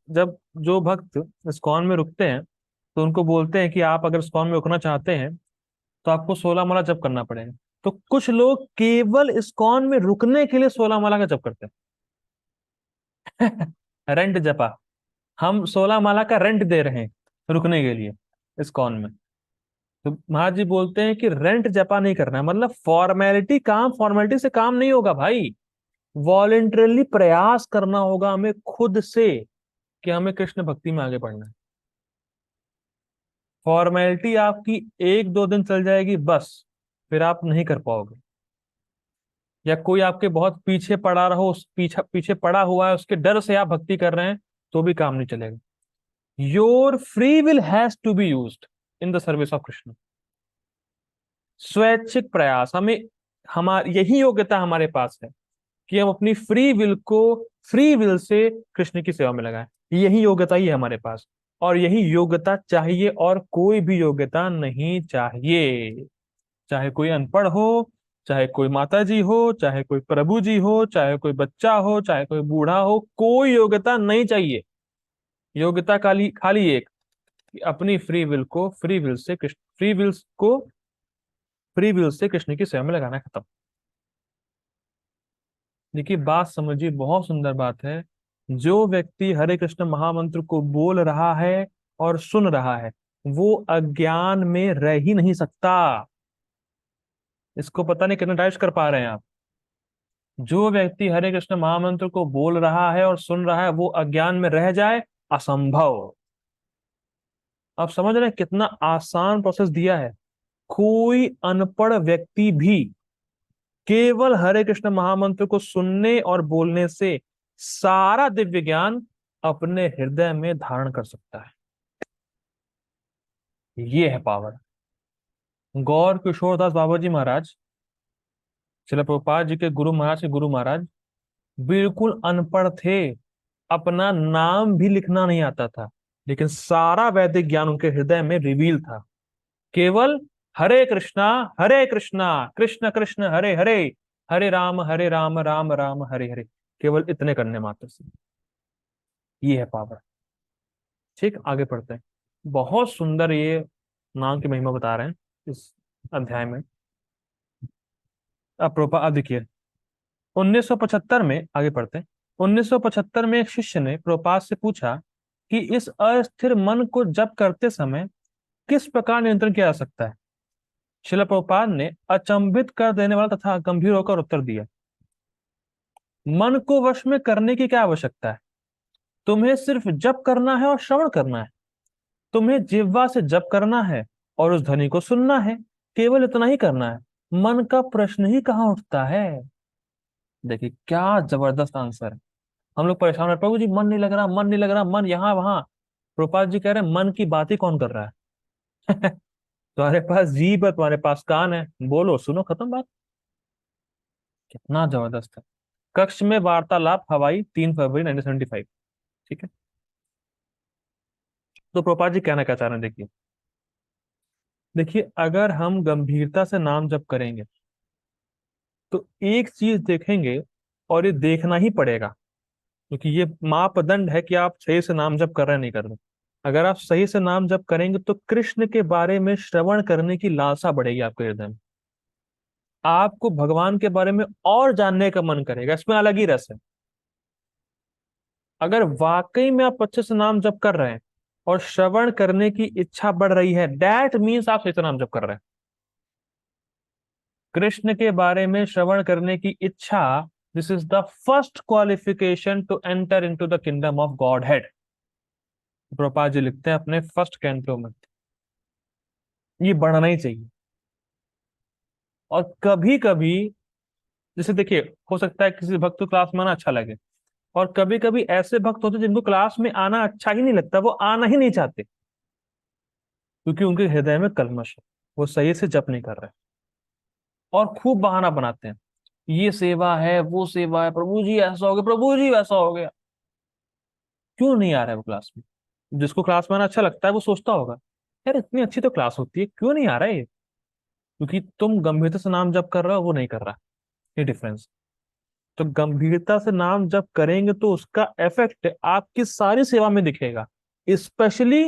जब जो भक्त इस्कॉन में रुकते हैं, तो उनको बोलते हैं कि आप अगर इस्कॉन में रुकना चाहते हैं तो आपको 16 माला जप करना पड़ेगा। तो कुछ लोग केवल इस्कॉन में रुकने के लिए 16 माला का जप करते हैं। रेंट जपा। हम 16 माला का रेंट दे रहे हैं रुकने के लिए इस्कॉन में। तो महाराज जी बोलते हैं कि रेंट जपा नहीं करना है, मतलब फॉर्मेलिटी से काम नहीं होगा भाई। वॉलेंटरली प्रयास करना होगा हमें खुद से कि हमें कृष्ण भक्ति में आगे बढ़ना है। फॉर्मेलिटी आपकी 1-2 दिन चल जाएगी बस, फिर आप नहीं कर पाओगे। या कोई आपके बहुत पीछे पड़ा रहो, उस पीछे पीछे पड़ा हुआ है, उसके डर से आप भक्ति कर रहे हैं, तो भी काम नहीं चलेगा। Your free will has to be used in the service of Krishna. स्वैच्छिक प्रयास, हमें हमारी यही योग्यता हमारे पास है कि हम अपनी फ्री विल से कृष्ण की सेवा में लगाएं। यही योग्यता ही है हमारे पास। और यही योग्यता चाहिए, और कोई भी योग्यता नहीं चाहिए। चाहे कोई अनपढ़ हो, चाहे कोई माता जी हो, चाहे कोई प्रभु जी हो, चाहे कोई बच्चा हो, चाहे कोई बूढ़ा हो, कोई योग्यता नहीं चाहिए। योग्यता खाली खाली एक, कि अपनी फ्री विल से कृष्ण की सेवा में लगाना, खत्म। देखिए बात समझिए, बहुत सुंदर बात है। जो व्यक्ति हरे कृष्ण महामंत्र को बोल रहा है और सुन रहा है, वो अज्ञान में रह ही नहीं सकता। इसको पता नहीं कितना डाइजेस्ट कर पा रहे हैं आप? जो व्यक्ति हरे कृष्ण महामंत्र को बोल रहा है और सुन रहा है, वो अज्ञान में रह जाए, असंभव। आप समझ रहे हैं कितना आसान प्रोसेस दिया है? कोई अनपढ़ व्यक्ति भी केवल हरे कृष्ण महामंत्र को सुनने और बोलने से सारा दिव्य ज्ञान अपने हृदय में धारण कर सकता है। ये है पावर। गौर किशोरदास बाबा जी महाराज, श्रील प्रभुपाद जी के गुरु महाराज बिल्कुल अनपढ़ थे। अपना नाम भी लिखना नहीं आता था, लेकिन सारा वैदिक ज्ञान उनके हृदय में रिवील था। केवल हरे कृष्णा कृष्ण कृष्ण हरे हरे, हरे राम राम राम हरे हरे, केवल इतने करने मात्र से। ये है पावर। ठीक, आगे पढ़ते हैं। बहुत सुंदर ये नाम की महिमा बता रहे हैं इस अध्याय में। अब देखिए, 1975 में आगे पढ़ते हैं। 1975 में एक शिष्य ने प्रभुपाद से पूछा कि इस अस्थिर मन को जप करते समय किस प्रकार नियंत्रण किया जा सकता है। श्रील प्रभुपाद ने अचंभित कर देने वाला तथा गंभीर होकर उत्तर दिया, मन को वश में करने की क्या आवश्यकता है? तुम्हें सिर्फ जप करना है और श्रवण करना है। तुम्हें जिह्वा से जप करना है और उस ध्वनि को सुनना है, केवल इतना ही करना है। मन का प्रश्न ही कहाँ उठता है? देखिए क्या जबरदस्त आंसर है। हम लोग परेशान है, प्रभु जी मन नहीं लग रहा, मन नहीं लग रहा, मन यहाँ वहां। प्रभुपाद जी कह रहे हैं मन की बात ही कौन कर रहा है? तुम्हारे पास जीभ है, तुम्हारे पास कान है, बोलो सुनो, खत्म बात। कितना जबरदस्त है। कक्ष में वार्तालाप हवाई 3 फरवरी 1975। ठीक है। तो प्रभुपाद जी कहना क्या चाह रहे हैं, देखिए। देखिए अगर हम गंभीरता से नाम जप करेंगे तो एक चीज देखेंगे, और ये देखना ही पड़ेगा, क्योंकि ये मापदंड है कि आप सही से नाम जप कर रहे हैं नहीं कर रहे। अगर आप सही से नाम जप करेंगे तो कृष्ण के बारे में श्रवण करने की लालसा बढ़ेगी आपके हृदय में। आपको भगवान के बारे में और जानने का मन करेगा, इसमें अलग ही रस है। अगर वाकई में आप अच्छे से नाम जप कर रहे हैं और श्रवण करने की इच्छा बढ़ रही है, दैट मीन्स आप सही से नाम जप कर रहे हैं। कृष्ण के बारे में श्रवण करने की इच्छा, this is the first qualification to enter into the kingdom of Godhead. Prabhupada ji लिखते हैं अपने फर्स्ट कैंटो में। ये बढ़ना ही चाहिए। और कभी कभी, जैसे देखिए, हो सकता है किसी भक्त को क्लास में आना अच्छा लगे, और कभी कभी ऐसे भक्त होते हैं जिनको क्लास में आना अच्छा ही नहीं लगता, वो आना ही नहीं चाहते, क्योंकि उनके हृदय में कलमश है, वो सही से जप नहीं कर रहे, और खूब बहाना बनाते हैं। ये सेवा है, वो सेवा है, प्रभु जी ऐसा हो गया, प्रभु जी वैसा हो गया। क्यों नहीं आ रहा है वो क्लास में? जिसको क्लास में आना अच्छा लगता है वो सोचता होगा, यार इतनी अच्छी तो क्लास होती है, क्यों नहीं आ रहा है ये? क्योंकि तुम गंभीरता से नाम जप कर रहे हो, वो नहीं कर रहा। ये डिफरेंस। तो गंभीरता से नाम जप करेंगे तो उसका इफेक्ट आपकी सारी सेवा में दिखेगा, स्पेशली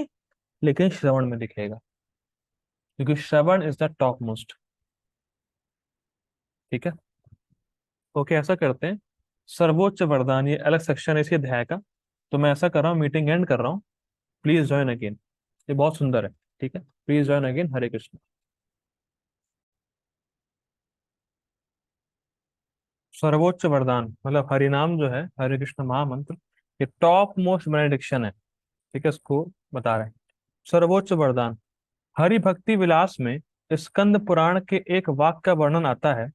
लेकिन श्रवण में दिखेगा, क्योंकि श्रवण इज द टॉप मोस्ट। ठीक है। ओके, ऐसा करते हैं। सर्वोच्च वरदान, ये अलग सेक्शन है इसी अध्याय का। तो मैं ऐसा कर रहा हूँ, मीटिंग एंड कर रहा हूँ। Please join again. ये बहुत सुंदर है। ठीक है, प्लीज ज्वाइन अगेन। हरे कृष्ण। सर्वोच्च वरदान मतलब हरिनाम जो है, हरे कृष्ण महामंत्र, ये टॉप मोस्ट बेनेडिक्शन है। ठीक है, इसको बता रहे हैं। सर्वोच्च वरदान। हरि भक्ति विलास में स्कंद पुराण के एक वाक्य का वर्णन आता है।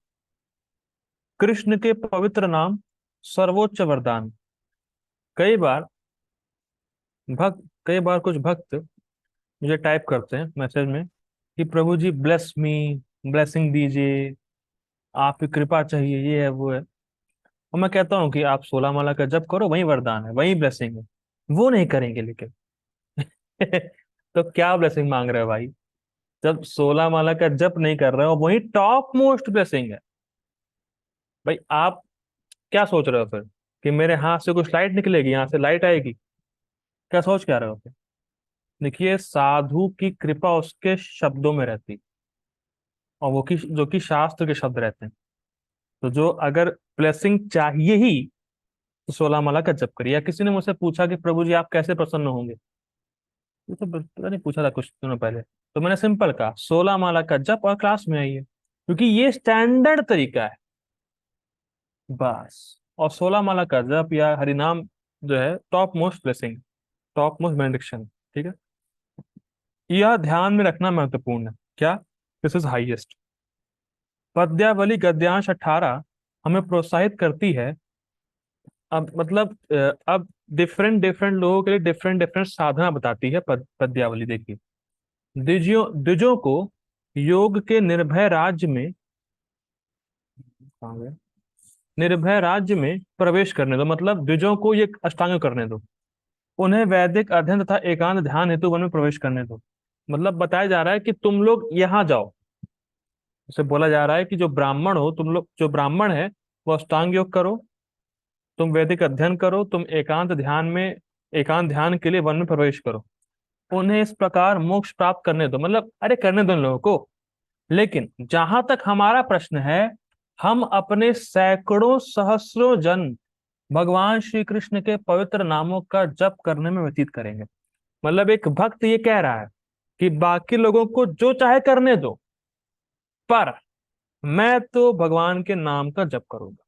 कृष्ण के पवित्र नाम सर्वोच्च वरदान। कई बार कई बार कुछ भक्त मुझे टाइप करते हैं मैसेज में कि प्रभु जी ब्लेस मी, ब्लेसिंग दीजिए, आपकी कृपा चाहिए, ये है वो है। और मैं कहता हूँ कि आप 16 माला का जप करो, वही वरदान है, वही ब्लेसिंग है। वो नहीं करेंगे लेकिन। तो क्या ब्लेसिंग मांग रहे हो भाई? जब 16 माला का जप नहीं कर रहे हो, वही टॉप मोस्ट ब्लेसिंग है। भाई आप क्या सोच रहे हो फिर, कि मेरे हाथ से कुछ लाइट निकलेगी, यहाँ से लाइट आएगी? क्या सोच क्या रहे हो फिर? देखिए साधु की कृपा उसके शब्दों में रहती, और वो की जो कि शास्त्र के शब्द रहते हैं। तो जो अगर ब्लेसिंग चाहिए ही, तो 16 माला का जप करिए। या किसी ने मुझसे पूछा कि प्रभु जी आप कैसे प्रसन्न होंगे, ये तो पता नहीं पूछा था कुछ दिनों पहले। तो मैंने सिंपल कहा 16 माला का जप और क्लास में आइए, क्योंकि ये स्टैंडर्ड तरीका है बस। और 16 माला का जप या हरिनाम जो है top most blessing, top most benediction. ठीक है, यह ध्यान में रखना महत्वपूर्ण है। क्या? This is highest. पद्यावली गद्यांश 18 हमें प्रोत्साहित करती है। अब मतलब अब डिफरेंट डिफरेंट लोगों के लिए डिफरेंट डिफरेंट साधना बताती है पद्यावली। देखिए, द्विजों को योग के निर्भय राज्य में, कहाँ गए? निर्भय राज्य में प्रवेश करने दो, मतलब द्विजों को ये अष्टांग करने दो। उन्हें वैदिक अध्ययन तथा एकांत ध्यान हेतु वन में प्रवेश करने दो। मतलब बताया जा रहा है कि तुम लोग यहाँ जाओ। उसे बोला जा रहा है कि जो ब्राह्मण हो, तुम लोग जो ब्राह्मण है, वो अष्टांग योग करो, तुम वैदिक अध्ययन करो, तुम एकांत ध्यान के लिए वन में प्रवेश करो। उन्हें इस प्रकार मोक्ष प्राप्त करने दो, मतलब अरे करने दो इन लोगों को। लेकिन जहां तक हमारा प्रश्न है, हम अपने सैकड़ों सहस्रों जन्म भगवान श्री कृष्ण के पवित्र नामों का जप करने में व्यतीत करेंगे। मतलब एक भक्त ये कह रहा है कि बाकी लोगों को जो चाहे करने दो, पर मैं तो भगवान के नाम का जप करूंगा।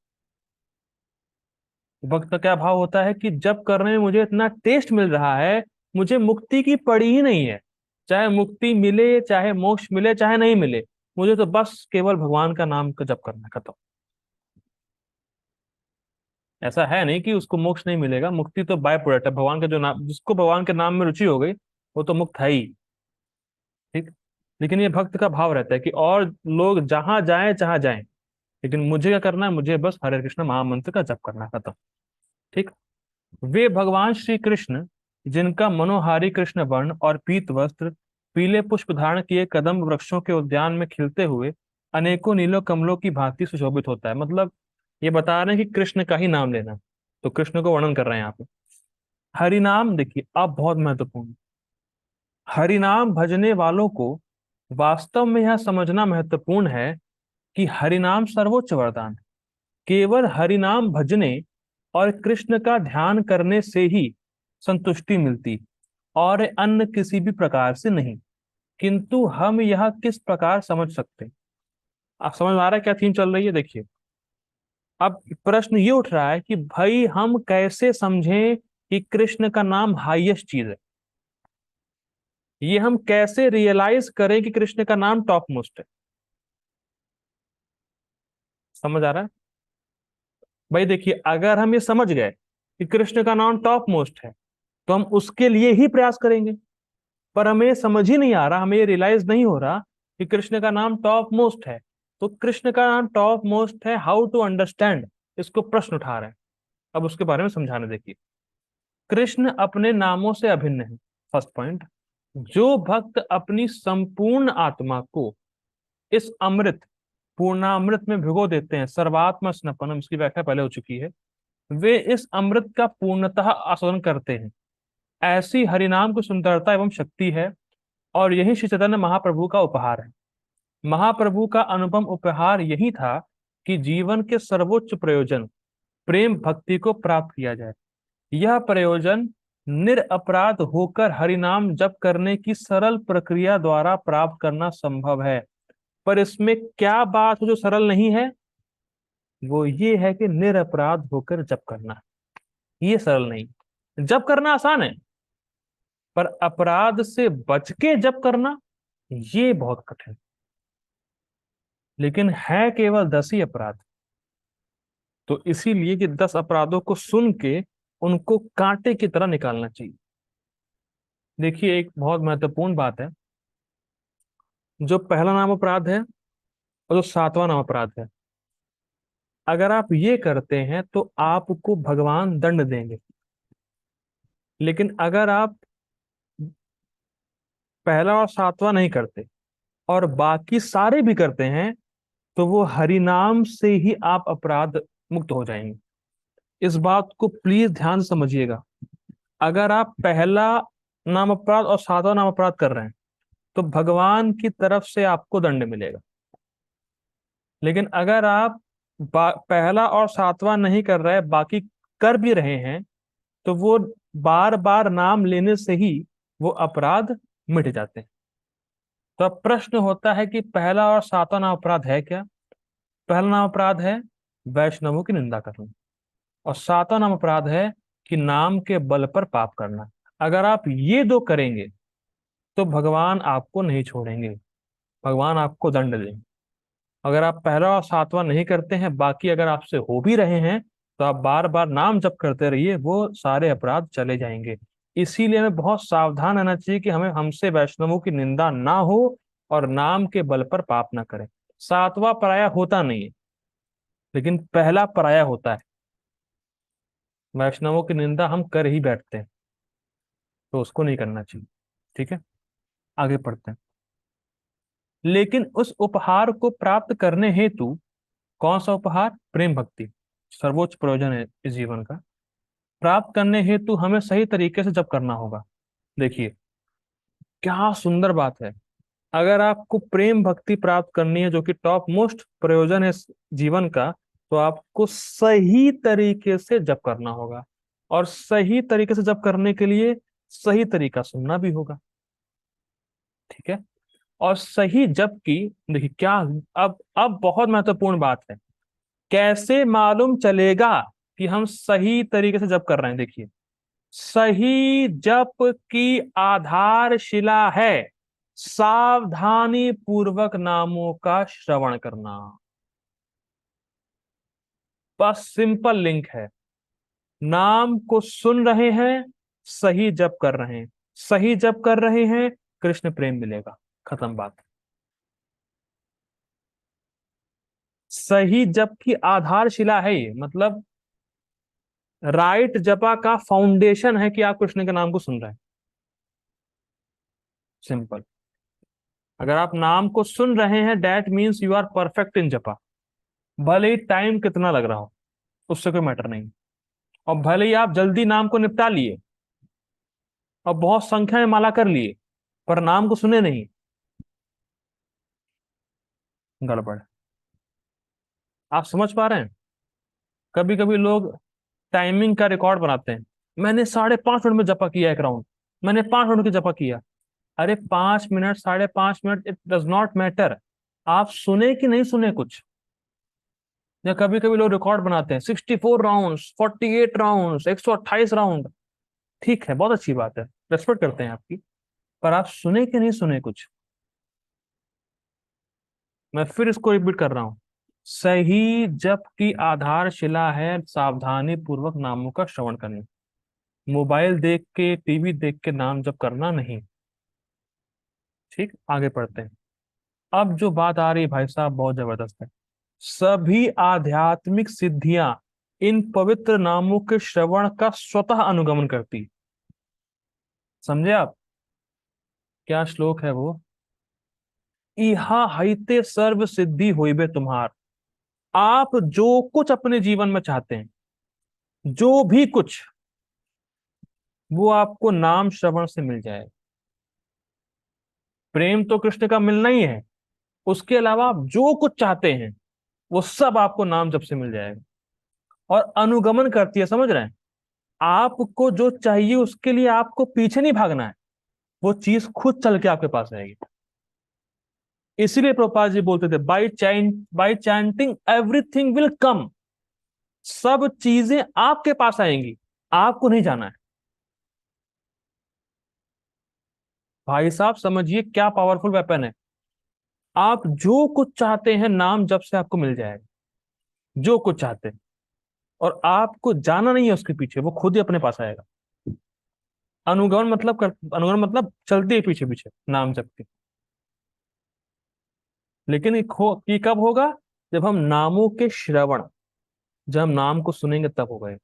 भक्त का क्या भाव होता है कि जप करने में मुझे इतना टेस्ट मिल रहा है, मुझे मुक्ति की पड़ी ही नहीं है। चाहे मुक्ति मिले, चाहे मोक्ष मिले, चाहे नहीं मिले, मुझे तो बस केवल भगवान का नाम का जप करना है, खत्म। ऐसा है नहीं कि उसको मोक्ष नहीं मिलेगा, मुक्ति तो बाय प्रोडक्ट है। भगवान का जो नाम, जिसको भगवान के नाम में रुचि हो गई वो तो मुक्त है ही। ठीक। लेकिन ये भक्त का भाव रहता है कि और लोग जहां जाएं जहां जाएं, लेकिन मुझे क्या करना है, मुझे बस हरे कृष्ण महामंत्र का जप करना है, खत्म। ठीक। वे भगवान श्री कृष्ण, जिनका मनोहारी कृष्ण वर्ण और पीत वस्त्र, पीले पुष्प धारण किए कदम वृक्षों के उद्यान में खिलते हुए अनेकों नीलों कमलों की भांति सुशोभित होता है। मतलब ये बता रहे हैं कि कृष्ण का ही नाम लेना। तो कृष्ण को वर्णन कर रहे हैं यहाँ पे। हरि नाम देखिए अब बहुत महत्वपूर्ण। हरि नाम भजने वालों को वास्तव में यह समझना महत्वपूर्ण है कि हरि नाम सर्वोच्च वरदान है। केवल हरि नाम भजने और कृष्ण का ध्यान करने से ही संतुष्टि मिलती, और अन्य किसी भी प्रकार से नहीं। किंतु हम यह किस प्रकार समझ सकते हैं? आप समझ में आ रहा है क्या थीम चल रही है? देखिए, अब प्रश्न ये उठ रहा है कि भाई हम कैसे समझें कि कृष्ण का नाम हाईएस्ट चीज है? ये हम कैसे रियलाइज करें कि कृष्ण का नाम टॉप मोस्ट है? समझ आ रहा है? भाई देखिए, अगर हम ये समझ गए कि कृष्ण का नाम टॉप मोस्ट है, तो हम उसके लिए ही प्रयास करेंगे। पर हमें समझ ही नहीं आ रहा, हमें ये रियलाइज नहीं हो रहा कि कृष्ण का नाम टॉप मोस्ट है। तो कृष्ण का नाम टॉप मोस्ट है, हाउ टू अंडरस्टैंड, इसको प्रश्न उठा रहे हैं। अब उसके बारे में समझाने देखिए। कृष्ण अपने नामों से अभिन्न है, फर्स्ट पॉइंट। जो भक्त अपनी संपूर्ण आत्मा को इस अमृत, पूर्णामृत में भिगो देते हैं, सर्वात्मा स्नपनम, इसकी व्याख्या पहले हो चुकी है, वे इस अमृत का पूर्णतः आस्वादन करते हैं। ऐसी हरिनाम की सुंदरता एवं शक्ति है, और यही श्री चैतन्य महाप्रभु का उपहार है। महाप्रभु का अनुपम उपहार यही था कि जीवन के सर्वोच्च प्रयोजन प्रेम भक्ति को प्राप्त किया जाए। यह प्रयोजन निरपराध होकर हरिनाम जप करने की सरल प्रक्रिया द्वारा प्राप्त करना संभव है। पर इसमें क्या बात है जो सरल नहीं है? वो ये है कि निरपराध होकर जप करना, ये सरल नहीं। जप करना आसान है, पर अपराध से बच के जप करना ये बहुत कठिन। लेकिन है केवल 10 ही अपराध। तो इसीलिए कि 10 अपराधों को सुन के उनको कांटे की तरह निकालना चाहिए। देखिए, एक बहुत महत्वपूर्ण बात है। जो पहला नाम अपराध है और जो सातवां नाम अपराध है, अगर आप ये करते हैं तो आपको भगवान दंड देंगे। लेकिन अगर आप पहला और सातवां नहीं करते और बाकी सारे भी करते हैं, तो वो हरि नाम से ही आप अपराध मुक्त हो जाएंगे। इस बात को प्लीज ध्यान से समझिएगा। अगर आप पहला नाम अपराध और सातवां नाम अपराध कर रहे हैं, तो भगवान की तरफ से आपको दंड मिलेगा। लेकिन अगर आप पहला और सातवां नहीं कर रहे, बाकी कर भी रहे हैं, तो वो बार बार नाम लेने से ही वो अपराध मिट जाते हैं। तो अब प्रश्न होता है कि पहला और सातवां नाम अपराध है क्या? पहला नाम अपराध है वैष्णवों की निंदा करना, और सातवां नाम अपराध है कि नाम के बल पर पाप करना। अगर आप ये दो करेंगे तो भगवान आपको नहीं छोड़ेंगे, भगवान आपको दंड देंगे। अगर आप पहला और सातवां नहीं करते हैं, बाकी अगर आपसे हो भी रहे हैं, तो आप बार बार नाम जप करते रहिए, वो सारे अपराध चले जाएंगे। इसीलिए हमें बहुत सावधान रहना चाहिए कि हमें हमसे वैष्णवों की निंदा ना हो और नाम के बल पर पाप ना करें। सातवां पराया होता नहीं है, लेकिन पहला पराया होता है। वैष्णवों की निंदा हम कर ही बैठते हैं, तो उसको नहीं करना चाहिए। ठीक है, आगे पढ़ते हैं। लेकिन उस उपहार को प्राप्त करने हेतु, कौन सा उपहार? प्रेम भक्ति, सर्वोच्च प्रयोजन है इस जीवन का। प्राप्त करने हेतु हमें सही तरीके से जप करना होगा। देखिए क्या सुंदर बात है। अगर आपको प्रेम भक्ति प्राप्त करनी है, जो कि टॉप मोस्ट प्रयोजन है इस जीवन का, तो आपको सही तरीके से जप करना होगा। और सही तरीके से जप करने के लिए सही तरीका सुनना भी होगा। ठीक है। और सही जप की, देखिए क्या, अब बहुत महत्वपूर्ण बात है। कैसे मालूम चलेगा कि हम सही तरीके से जप कर रहे हैं? देखिए, सही जप की आधारशिला है सावधानी पूर्वक नामों का श्रवण करना। बस सिंपल लिंक है। नाम को सुन रहे हैं, सही जप कर रहे हैं, सही जप कर रहे हैं, कृष्ण प्रेम मिलेगा। खत्म बात। सही जप की आधारशिला है ये, मतलब राइट जपा का फाउंडेशन है कि आप कृष्ण के नाम को सुन रहे हैं। सिंपल। अगर आप नाम को सुन रहे हैं, that means you are perfect in japa. भले ही टाइम कितना लग रहा हो, उससे कोई मैटर नहीं। और भले ही आप जल्दी नाम को निपटा लिए और बहुत संख्या में माला कर लिए, पर नाम को सुने नहीं, गड़बड़। आप समझ पा रहे हैं? कभी कभी लोग टाइमिंग का रिकॉर्ड बनाते हैं। मैंने 5.5 मिनट में जपा किया एक राउंड, मैंने 5 मिनट की जपा किया। अरे 5 minute, 5.5 minute, it does not matter. आप सुने कि नहीं सुने कुछ। या कभी कभी लोग रिकॉर्ड बनाते हैं 64 राउंड, 48 राउंड, 128 राउंड। ठीक है, बहुत अच्छी बात है, रेस्पेक्ट करते हैं आपकी। पर आप सुने कि नहीं सुने कुछ। मैं फिर इसको रिपीट कर रहा हूं। सही जप की आधारशिला है सावधानी पूर्वक नामों का श्रवण करना। मोबाइल देख के, टीवी देख के नाम जप करना नहीं। ठीक, आगे पढ़ते हैं। अब जो बात आ रही है भाई साहब, बहुत जबरदस्त है। सभी आध्यात्मिक सिद्धियां इन पवित्र नामों के श्रवण का स्वतः अनुगमन करती। समझे आप? क्या श्लोक है वो? इहा हईते सर्व सिद्धि होइबे तुम्हार। आप जो कुछ अपने जीवन में चाहते हैं, जो भी कुछ, वो आपको नाम श्रवण से मिल जाएगा। प्रेम तो कृष्ण का मिलना ही है, उसके अलावा आप जो कुछ चाहते हैं वो सब आपको नाम जप से मिल जाएगा। और अनुगमन करती है, समझ रहे हैं? आपको जो चाहिए उसके लिए आपको पीछे नहीं भागना है, वो चीज खुद चल के आपके पास आएगी। इसीलिए प्रभुपाद जी बोलते थे, by chanting everything will come. सब चीजें आपके पास आएंगी, आपको नहीं जाना है। भाई साहब समझिए क्या पावरफुल वेपन है। आप जो कुछ चाहते हैं नाम जब से आपको मिल जाएगा, जो कुछ चाहते हैं। और आपको जाना नहीं है उसके पीछे, वो खुद ही अपने पास आएगा। अनुगमन मतलब चलती है पीछे पीछे नाम जप के। लेकिन ये कब होगा? जब हम नामों के श्रवण, जब हम नाम को सुनेंगे तब होगा ये।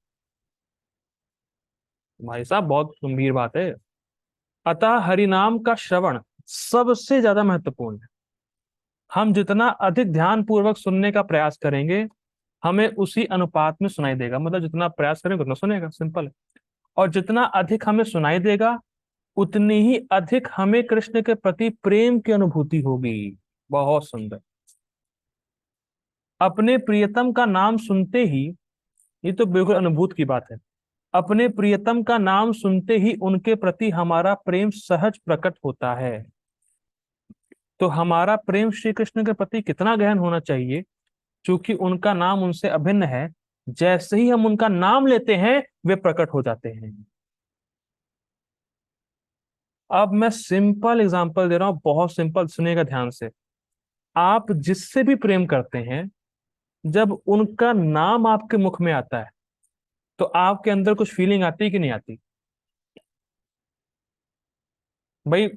भाई साहब बहुत गंभीर बात है। अतः हरिनाम का श्रवण सबसे ज्यादा महत्वपूर्ण है। हम जितना अधिक ध्यान पूर्वक सुनने का प्रयास करेंगे, हमें उसी अनुपात में सुनाई देगा। मतलब जितना प्रयास करेंगे उतना सुनेगा, सिंपल है। और जितना अधिक हमें सुनाई देगा, उतनी ही अधिक हमें कृष्ण के प्रति प्रेम की अनुभूति होगी। बहुत सुंदर। अपने प्रियतम का नाम सुनते ही, ये तो बिल्कुल अनुभूत की बात है। अपने प्रियतम का नाम सुनते ही उनके प्रति हमारा प्रेम सहज प्रकट होता है। तो हमारा प्रेम श्री कृष्ण के प्रति कितना गहन होना चाहिए, क्योंकि उनका नाम उनसे अभिन्न है। जैसे ही हम उनका नाम लेते हैं, वे प्रकट हो जाते हैं। अब मैं सिंपल एग्जांपल दे रहा हूं, बहुत सिंपल, सुनिएगा ध्यान से। आप जिससे भी प्रेम करते हैं, जब उनका नाम आपके मुख में आता है, तो आपके अंदर कुछ फीलिंग आती है कि नहीं आती? भाई,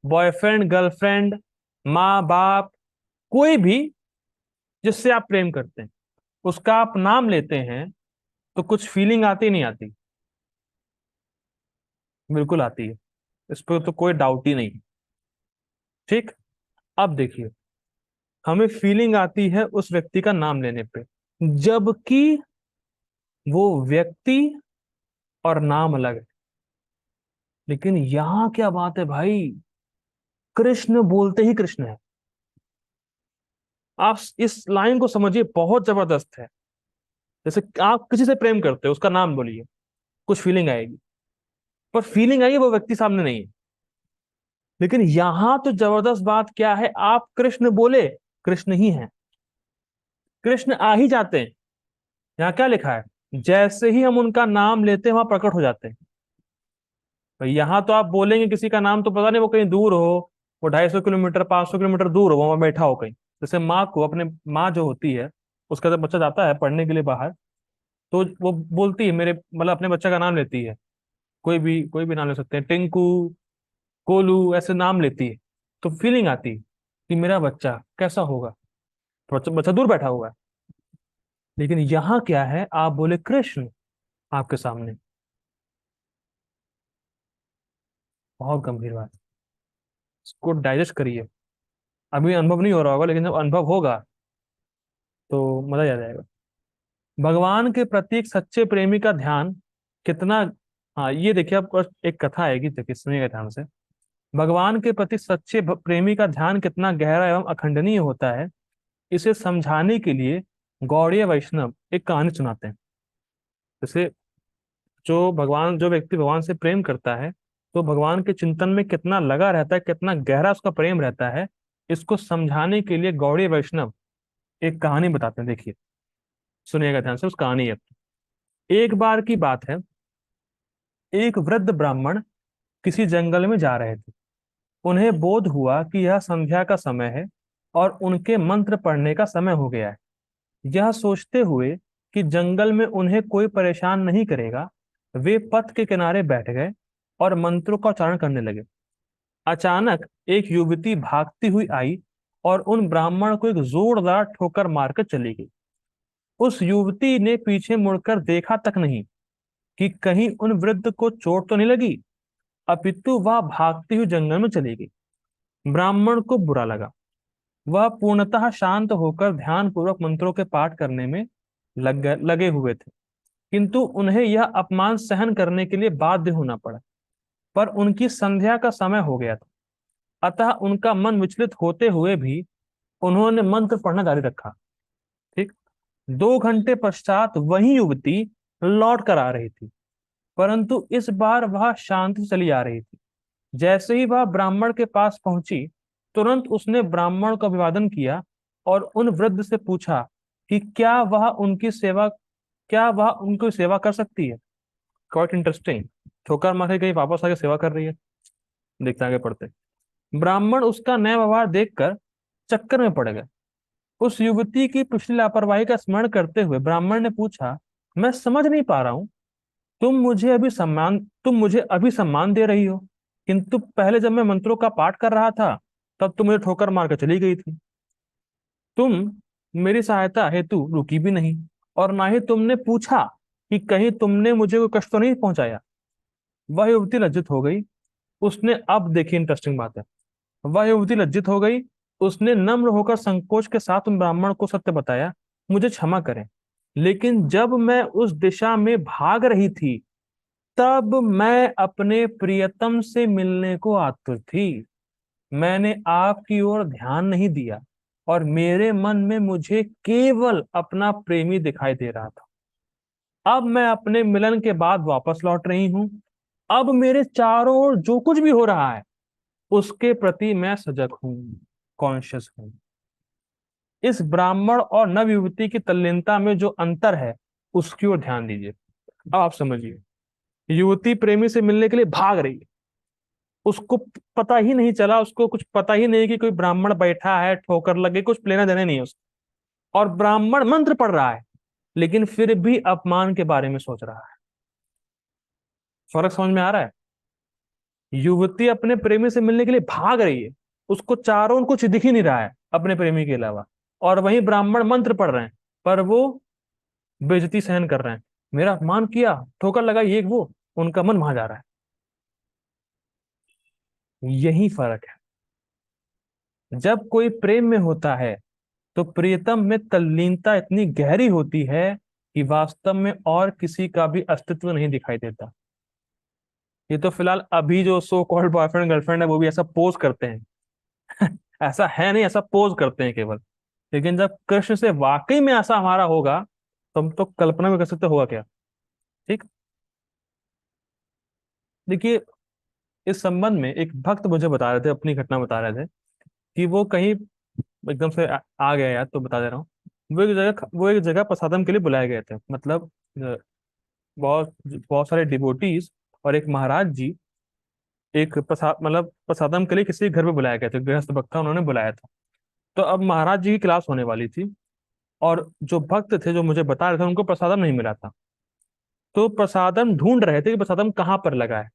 बॉयफ्रेंड, गर्लफ्रेंड, माँ बाप, कोई भी जिससे आप प्रेम करते हैं, उसका आप नाम लेते हैं, तो कुछ फीलिंग आती नहीं आती? बिल्कुल आती है। इस पर तो कोई डाउट ही नहीं। ठीक। अब देखिए, हमें फीलिंग आती है उस व्यक्ति का नाम लेने पे, जबकि वो व्यक्ति और नाम अलग है। लेकिन यहां क्या बात है भाई, कृष्ण बोलते ही कृष्ण है। आप इस लाइन को समझिए, बहुत जबरदस्त है। जैसे आप किसी से प्रेम करते हो, उसका नाम बोलिए, कुछ फीलिंग आएगी। पर फीलिंग आई है, वो व्यक्ति सामने नहीं है। लेकिन यहां तो जबरदस्त बात क्या है, आप कृष्ण बोले, कृष्ण ही है। कृष्ण आ ही जाते हैं। यहाँ क्या लिखा है? जैसे ही हम उनका नाम लेते हैं, वहां प्रकट हो जाते हैं। तो यहाँ तो आप बोलेंगे किसी का नाम, तो पता नहीं वो कहीं दूर हो, वो 250 किलोमीटर, 500 किलोमीटर दूर हो, वहां बैठा हो कहीं। जैसे माँ को, अपने माँ जो होती है, उसका जब बच्चा जाता है पढ़ने के लिए बाहर, तो वो बोलती है मेरे, मतलब अपने बच्चे का नाम लेती है, कोई भी नाम ले सकते हैं, टिंकू, कोलू, ऐसे नाम लेती है। तो फीलिंग आती है कि मेरा बच्चा कैसा होगा। तो बच्चा बच्चा दूर बैठा हुआ है, लेकिन यहाँ क्या है, आप बोले कृष्ण आपके सामने। बहुत गंभीर बात, इसको डाइजेस्ट करिए। अभी अनुभव नहीं हो रहा होगा, लेकिन जब अनुभव होगा तो मजा ही आ जाएगा। भगवान के प्रति एक सच्चे प्रेमी का ध्यान कितना, हाँ ये देखिए, आपको एक कथा आएगी, देखिए सुनिएगा ध्यान से। भगवान के प्रति सच्चे प्रेमी का ध्यान कितना गहरा एवं अखंडनीय होता है, इसे समझाने के लिए गौड़ीय वैष्णव एक कहानी सुनाते हैं। जैसे जो व्यक्ति भगवान से प्रेम करता है, तो भगवान के चिंतन में कितना लगा रहता है, कितना गहरा उसका प्रेम रहता है, इसको समझाने के लिए गौड़ीय वैष्णव एक कहानी बताते हैं। देखिए सुनिएगा ध्यान से, उस कहानी है। एक बार की बात है, एक वृद्ध ब्राह्मण किसी जंगल में जा रहे थे। उन्हें बोध हुआ कि यह संध्या का समय है और उनके मंत्र पढ़ने का समय हो गया है। यह सोचते हुए कि जंगल में उन्हें कोई परेशान नहीं करेगा, वे पथ के किनारे बैठ गए और मंत्रों का उच्चारण करने लगे। अचानक एक युवती भागती हुई आई और उन ब्राह्मण को एक जोरदार ठोकर मारकर चली गई। उस युवती ने पीछे मुड़कर देखा तक नहीं कि कहीं उन वृद्ध को चोट तो नहीं लगी, अपितु वह भागती हुई जंगल में चली गई। ब्राह्मण को बुरा लगा। वह पूर्णतः शांत होकर ध्यान पूर्वक मंत्रों के पाठ करने में लगे हुए थे, किंतु उन्हें यह अपमान सहन करने के लिए बाध्य होना पड़ा। पर उनकी संध्या का समय हो गया था, अतः उनका मन विचलित होते हुए भी उन्होंने मंत्र पढ़ना जारी रखा। ठीक। 2 घंटे पश्चात वही युवती लौट कर आ रही थी, परंतु इस बार वह शांति से चली आ रही थी। जैसे ही वह ब्राह्मण के पास पहुंची, तुरंत उसने ब्राह्मण का अभिवादन किया और उन वृद्ध से पूछा कि क्या वह उनकी सेवा कर सकती है। Quite interesting. ठोकर मारे गई, वापस आके सेवा कर रही है। देखते आगे पढ़ते। ब्राह्मण उसका नया व्यवहार देखकर चक्कर में पड़ गए। उस युवती की पिछली लापरवाही का स्मरण करते हुए ब्राह्मण ने पूछा, मैं समझ नहीं पा रहा हूं, तुम मुझे अभी सम्मान दे रही हो, किंतु पहले जब मैं मंत्रों का पाठ कर रहा था तब तुम मुझे ठोकर मार कर चली गई थी। तुम मेरी सहायता हेतु रुकी भी नहीं, और ना ही तुमने पूछा कि कहीं तुमने मुझे कोई कष्ट तो नहीं पहुंचाया। वह युवती लज्जित हो गई। उसने अब देखी इंटरेस्टिंग बात है, वह युवती लज्जित हो गई। उसने नम्र होकर संकोच के साथ उन ब्राह्मण को सत्य बताया, मुझे क्षमा करें, लेकिन जब मैं उस दिशा में भाग रही थी तब मैं अपने प्रियतम से मिलने को आतुर थी। मैंने आपकी ओर ध्यान नहीं दिया और मेरे मन में मुझे केवल अपना प्रेमी दिखाई दे रहा था। अब मैं अपने मिलन के बाद वापस लौट रही हूं। अब मेरे चारों ओर जो कुछ भी हो रहा है उसके प्रति मैं सजग हूं, कॉन्शियस हूं। इस ब्राह्मण और नव युवती की तल्लीनता में जो अंतर है उसकी ओर ध्यान दीजिए। अब आप समझिए, युवती प्रेमी से मिलने के लिए भाग रही है, उसको पता ही नहीं चला, उसको कुछ पता ही नहीं कि कोई ब्राह्मण बैठा है, ठोकर लगे, कुछ लेना देना नहीं है उसको। और ब्राह्मण मंत्र पढ़ रहा है, लेकिन फिर भी अपमान के बारे में सोच रहा है। फर्क समझ में आ रहा है? युवती अपने प्रेमी से मिलने के लिए भाग रही है, उसको चारों कुछ दिख ही नहीं रहा है अपने प्रेमी के अलावा, और वहीं ब्राह्मण मंत्र पढ़ रहे हैं, पर वो बेइज्जती सहन कर रहे हैं। मेरा अपमान किया, ठोकर लगा, ये वो, उनका मन वहां जा रहा है। यही फर्क है। जब कोई प्रेम में होता है तो प्रियतम में तल्लीनता इतनी गहरी होती है कि वास्तव में और किसी का भी अस्तित्व नहीं दिखाई देता। ये तो फिलहाल अभी जो सो कॉल्ड बॉयफ्रेंड गर्लफ्रेंड है वो भी ऐसा पोज करते हैं। ऐसा है नहीं, ऐसा पोज करते हैं केवल। लेकिन जब कृष्ण से वाकई में ऐसा हमारा होगा तो हम तो कल्पना में कर सकते होगा क्या। ठीक। देखिए, इस संबंध में एक भक्त मुझे बता रहे थे, अपनी घटना बता रहे थे कि वो कहीं एकदम से आ गया यार, तो बता दे रहा हूँ। वो एक जगह प्रसादम के लिए बुलाए गए थे, मतलब बहुत बहुत सारे डिवोटीज और एक महाराज जी, एक प्रसाद मतलब प्रसादम के लिए किसी घर पे बुलाया गया था, गृहस्थ भक्त था, उन्होंने बुलाया था। तो अब महाराज जी की क्लास होने वाली थी। और जो भक्त थे जो मुझे बता रहे थे उनको प्रसादम नहीं मिला था। तो प्रसादम ढूंढ रहे थे कि प्रसादम कहाँ पर लगा है।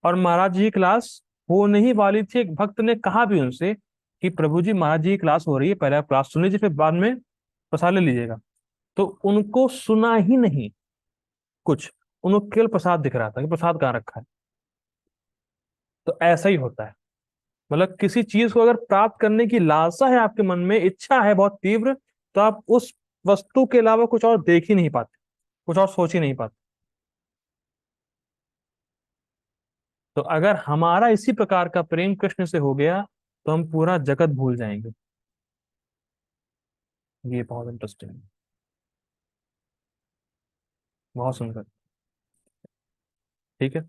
और महाराज जी की क्लास होने ही वाली थी। एक भक्त ने कहा भी उनसे कि प्रभु जी, महाराज जी की क्लास हो रही है, पहले आप क्लास सुन लीजिए, फिर बाद में प्रसाद ले लीजिएगा। तो उनको सुना ही नहीं कुछ, उनको केवल प्रसाद दिख रहा था कि प्रसाद कहाँ रखा है। तो ऐसा ही होता है। मतलब किसी चीज को अगर प्राप्त करने की लालसा है आपके मन में, इच्छा है बहुत तीव्र, तो आप उस वस्तु के अलावा कुछ और देख ही नहीं पाते, कुछ और सोच ही नहीं पाते। तो अगर हमारा इसी प्रकार का प्रेम कृष्ण से हो गया तो हम पूरा जगत भूल जाएंगे। ये बहुत इंटरेस्टिंग है। बहुत सुंदर। ठीक है।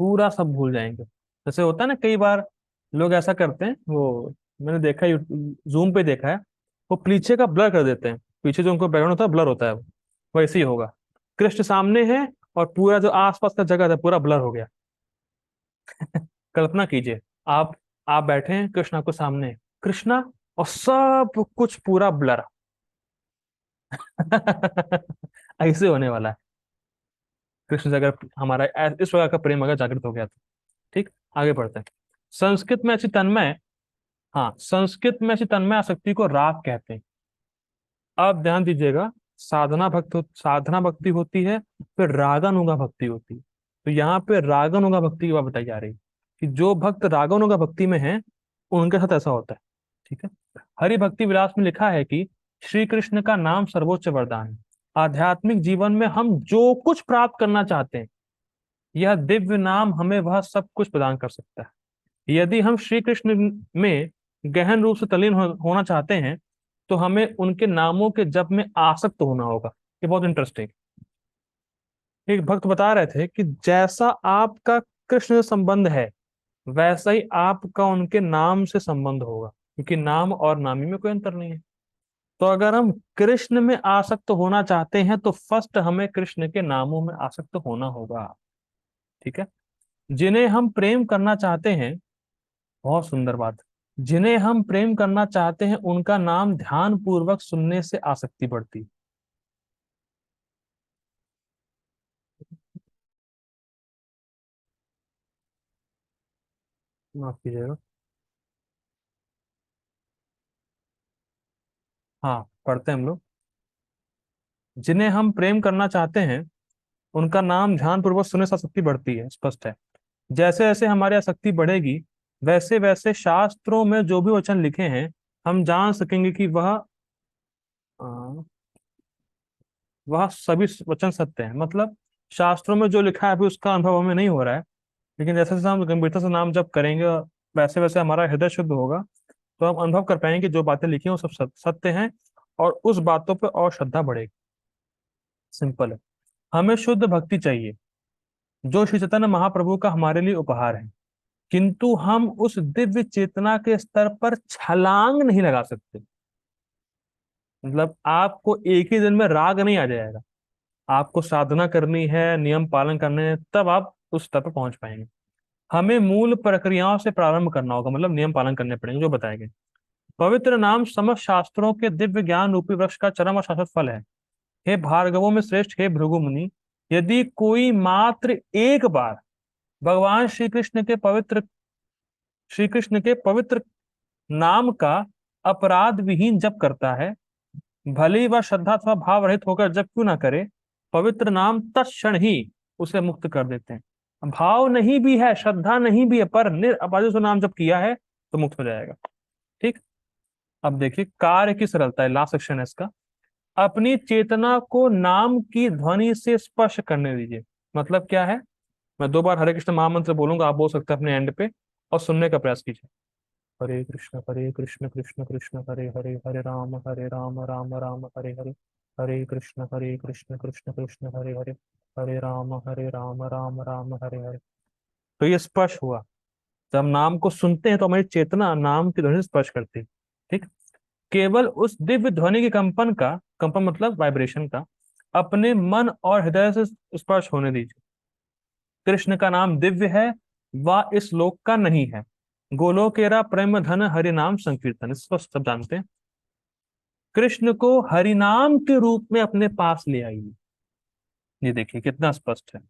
पूरा सब भूल जाएंगे। जैसे होता है ना, कई बार लोग ऐसा करते हैं, वो मैंने देखा है, जूम पे देखा है, वो पीछे का ब्लर कर देते हैं। पीछे जो उनको बैकग्राउंड होता है ब्लर होता है, वो वैसे ही होगा। कृष्ण सामने है और पूरा जो आसपास का जगह है पूरा ब्लर हो गया। कल्पना कीजिए, आप आप बैठे हैं, कृष्ण आपको सामने है, कृष्णा, और सब कुछ पूरा ब्लर। ऐसे होने वाला है कृष्ण से, अगर हमारा इस प्रकार का प्रेम अगर जागृत हो गया तो। ठीक। आगे बढ़ते हैं। संस्कृत में ऐसी तन्मय, हाँ, संस्कृत में ऐसी तन्मय आसक्ति को राग कहते हैं। अब ध्यान दीजिएगा, साधना भक्ति होती है, फिर रागानुगा भक्ति होती है। तो यहाँ पे रागानुगा भक्ति की बात बताई जा रही है कि जो भक्त रागानुगा भक्ति में है उनके साथ ऐसा होता है। ठीक है। हरि भक्ति विलास में लिखा है कि श्री कृष्ण का नाम सर्वोच्च वरदान है। आध्यात्मिक जीवन में हम जो कुछ प्राप्त करना चाहते हैं, यह दिव्य नाम हमें वह सब कुछ प्रदान कर सकता है। यदि हम श्री कृष्ण में गहन रूप से तल्लीन होना चाहते हैं तो हमें उनके नामों के जप में आसक्त होना होगा। ये बहुत इंटरेस्टिंग। एक भक्त बता रहे थे कि जैसा आपका कृष्ण से संबंध है वैसा ही आपका उनके नाम से संबंध होगा, क्योंकि नाम और नामी में कोई अंतर नहीं है। तो अगर हम कृष्ण में आसक्त होना चाहते हैं तो फर्स्ट हमें कृष्ण के नामों में आसक्त होना होगा। ठीक है। जिन्हें हम प्रेम करना चाहते हैं, बहुत सुंदर बात, जिन्हें हम प्रेम करना चाहते हैं उनका नाम ध्यान पूर्वक सुनने से आसक्ति बढ़ती है। माफ कीजिएगा। हाँ, पढ़ते हैं हम लोग। जिन्हें हम प्रेम करना चाहते हैं उनका नाम ध्यान पूर्वक सुनने से आसक्ति बढ़ती है, स्पष्ट है। जैसे जैसे हमारी आसक्ति बढ़ेगी वैसे वैसे शास्त्रों में जो भी वचन लिखे हैं हम जान सकेंगे कि वह सभी वचन सत्य है। मतलब शास्त्रों में जो लिखा है अभी उसका अनुभव हमें नहीं हो रहा है, लेकिन जैसे जैसे हम गंभीरता से नाम जप करेंगे वैसे वैसे हमारा हृदय शुद्ध होगा, तो हम अनुभव कर पाएंगे कि जो बातें लिखी हैं वो सब सत्य हैं, और उस बातों पर और श्रद्धा बढ़ेगी। सिंपल है। हमें शुद्ध भक्ति चाहिए जो श्री चैतन्य महाप्रभु का हमारे लिए उपहार है, किंतु हम उस दिव्य चेतना के स्तर पर छलांग नहीं लगा सकते। मतलब आपको एक ही दिन में राग नहीं आ जाएगा, आपको साधना करनी है, नियम पालन करने हैं, तब आप उस स्तर पर पहुंच पाएंगे। हमें मूल प्रक्रियाओं से प्रारंभ करना होगा, मतलब नियम पालन करने पड़ेंगे जो बताए गए। पवित्र नाम समस्त शास्त्रों के दिव्य ज्ञान रूपी वृक्ष का चरम और शाश्वत फल है। हे भार्गवों में श्रेष्ठ, हे भृगु मुनि, यदि कोई मात्र एक बार भगवान श्री कृष्ण के पवित्र नाम का अपराध विहीन जप करता है, भले ही वह श्रद्धा अथवा भाव रहित होकर जब क्यों ना करे, पवित्र नाम तत्क्षण ही उसे मुक्त कर देते हैं। भाव नहीं भी है, श्रद्धा नहीं भी है, पर निरअपराधी से नाम जब किया है तो मुक्त हो जाएगा। ठीक। अब देखिए कार्य की सरलता है, लास्ट सेक्शन है इसका। अपनी चेतना को नाम की ध्वनि से स्पर्श करने दीजिए। मतलब क्या है, मैं दो बार हरे कृष्ण महामंत्र बोलूंगा, आप बोल सकते हैं अपने एंड पे, और सुनने का प्रयास कीजिए। हरे कृष्ण कृष्ण कृष्ण हरे हरे, हरे राम राम राम हरे हरे, हरे कृष्ण कृष्ण कृष्ण हरे हरे, हरे राम राम राम हरे हरे। तो ये स्पर्श हुआ। जब हम नाम को सुनते हैं तो हमारी चेतना नाम की ध्वनि से स्पर्श करती है। ठीक। केवल उस दिव्य ध्वनि के कंपन मतलब वाइब्रेशन का अपने मन और हृदय से स्पर्श होने दीजिए। कृष्ण का नाम दिव्य है, वह इस लोक का नहीं है। गोलोकेरा प्रेम धन हरि नाम संकीर्तन, इसको सब जानते हैं। कृष्ण को हरिनाम के रूप में अपने पास ले आइए। ये देखिए कितना स्पष्ट है।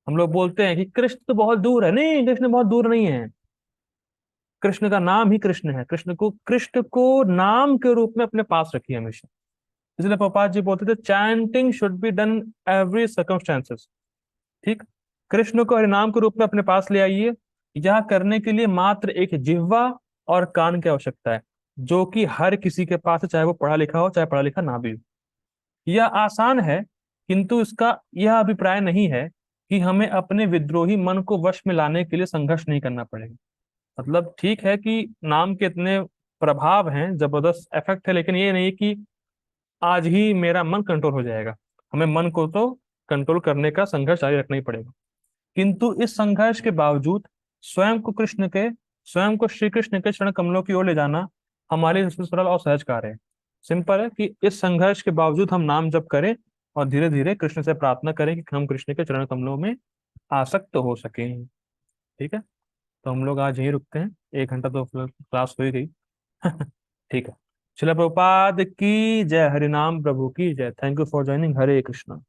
हम लोग बोलते हैं कि कृष्ण तो बहुत दूर है, नहीं, कृष्ण बहुत दूर नहीं है। कृष्ण का नाम ही कृष्ण है। कृष्ण को नाम के रूप में अपने पास रखिए हमेशा। इसलिए प्रभुपाद जी बोलते थे chanting should be done every circumstances. ठीक। कृष्ण को हरिनाम के रूप में अपने पास ले आइए। यह करने के लिए मात्र एक जिह्वा और कान की आवश्यकता है, जो कि हर किसी के पास है, चाहे वो पढ़ा लिखा हो चाहे पढ़ा लिखा ना भी हो। यह आसान है, किंतु इसका यह अभिप्राय नहीं है कि हमें अपने विद्रोही मन को वश में लाने के लिए संघर्ष नहीं करना पड़ेगा। मतलब ठीक है कि नाम के इतने प्रभाव हैं, जबरदस्त इफेक्ट है, लेकिन ये नहीं कि आज ही मेरा मन कंट्रोल हो जाएगा। हमें मन को तो कंट्रोल करने का संघर्ष जारी रखना ही पड़ेगा। किंतु इस संघर्ष के बावजूद स्वयं को कृष्ण के स्वयं को श्री कृष्ण के चरण कमलों की ओर ले जाना हमारे लिए सबसे सरल और सहज कार्य है। सिंपल है कि इस संघर्ष के बावजूद हम नाम जप करें और धीरे धीरे कृष्ण से प्रार्थना करें कि हम कृष्ण के चरण कमलों में आसक्त हो सकें। ठीक है। तो हम लोग आज यहीं रुकते हैं, 1 घंटा तो क्लास हो ही गई। ठीक है। शिला प्रभुपाद की जय, हरिनाम प्रभु की जय। Thank you for joining. Hare Krishna.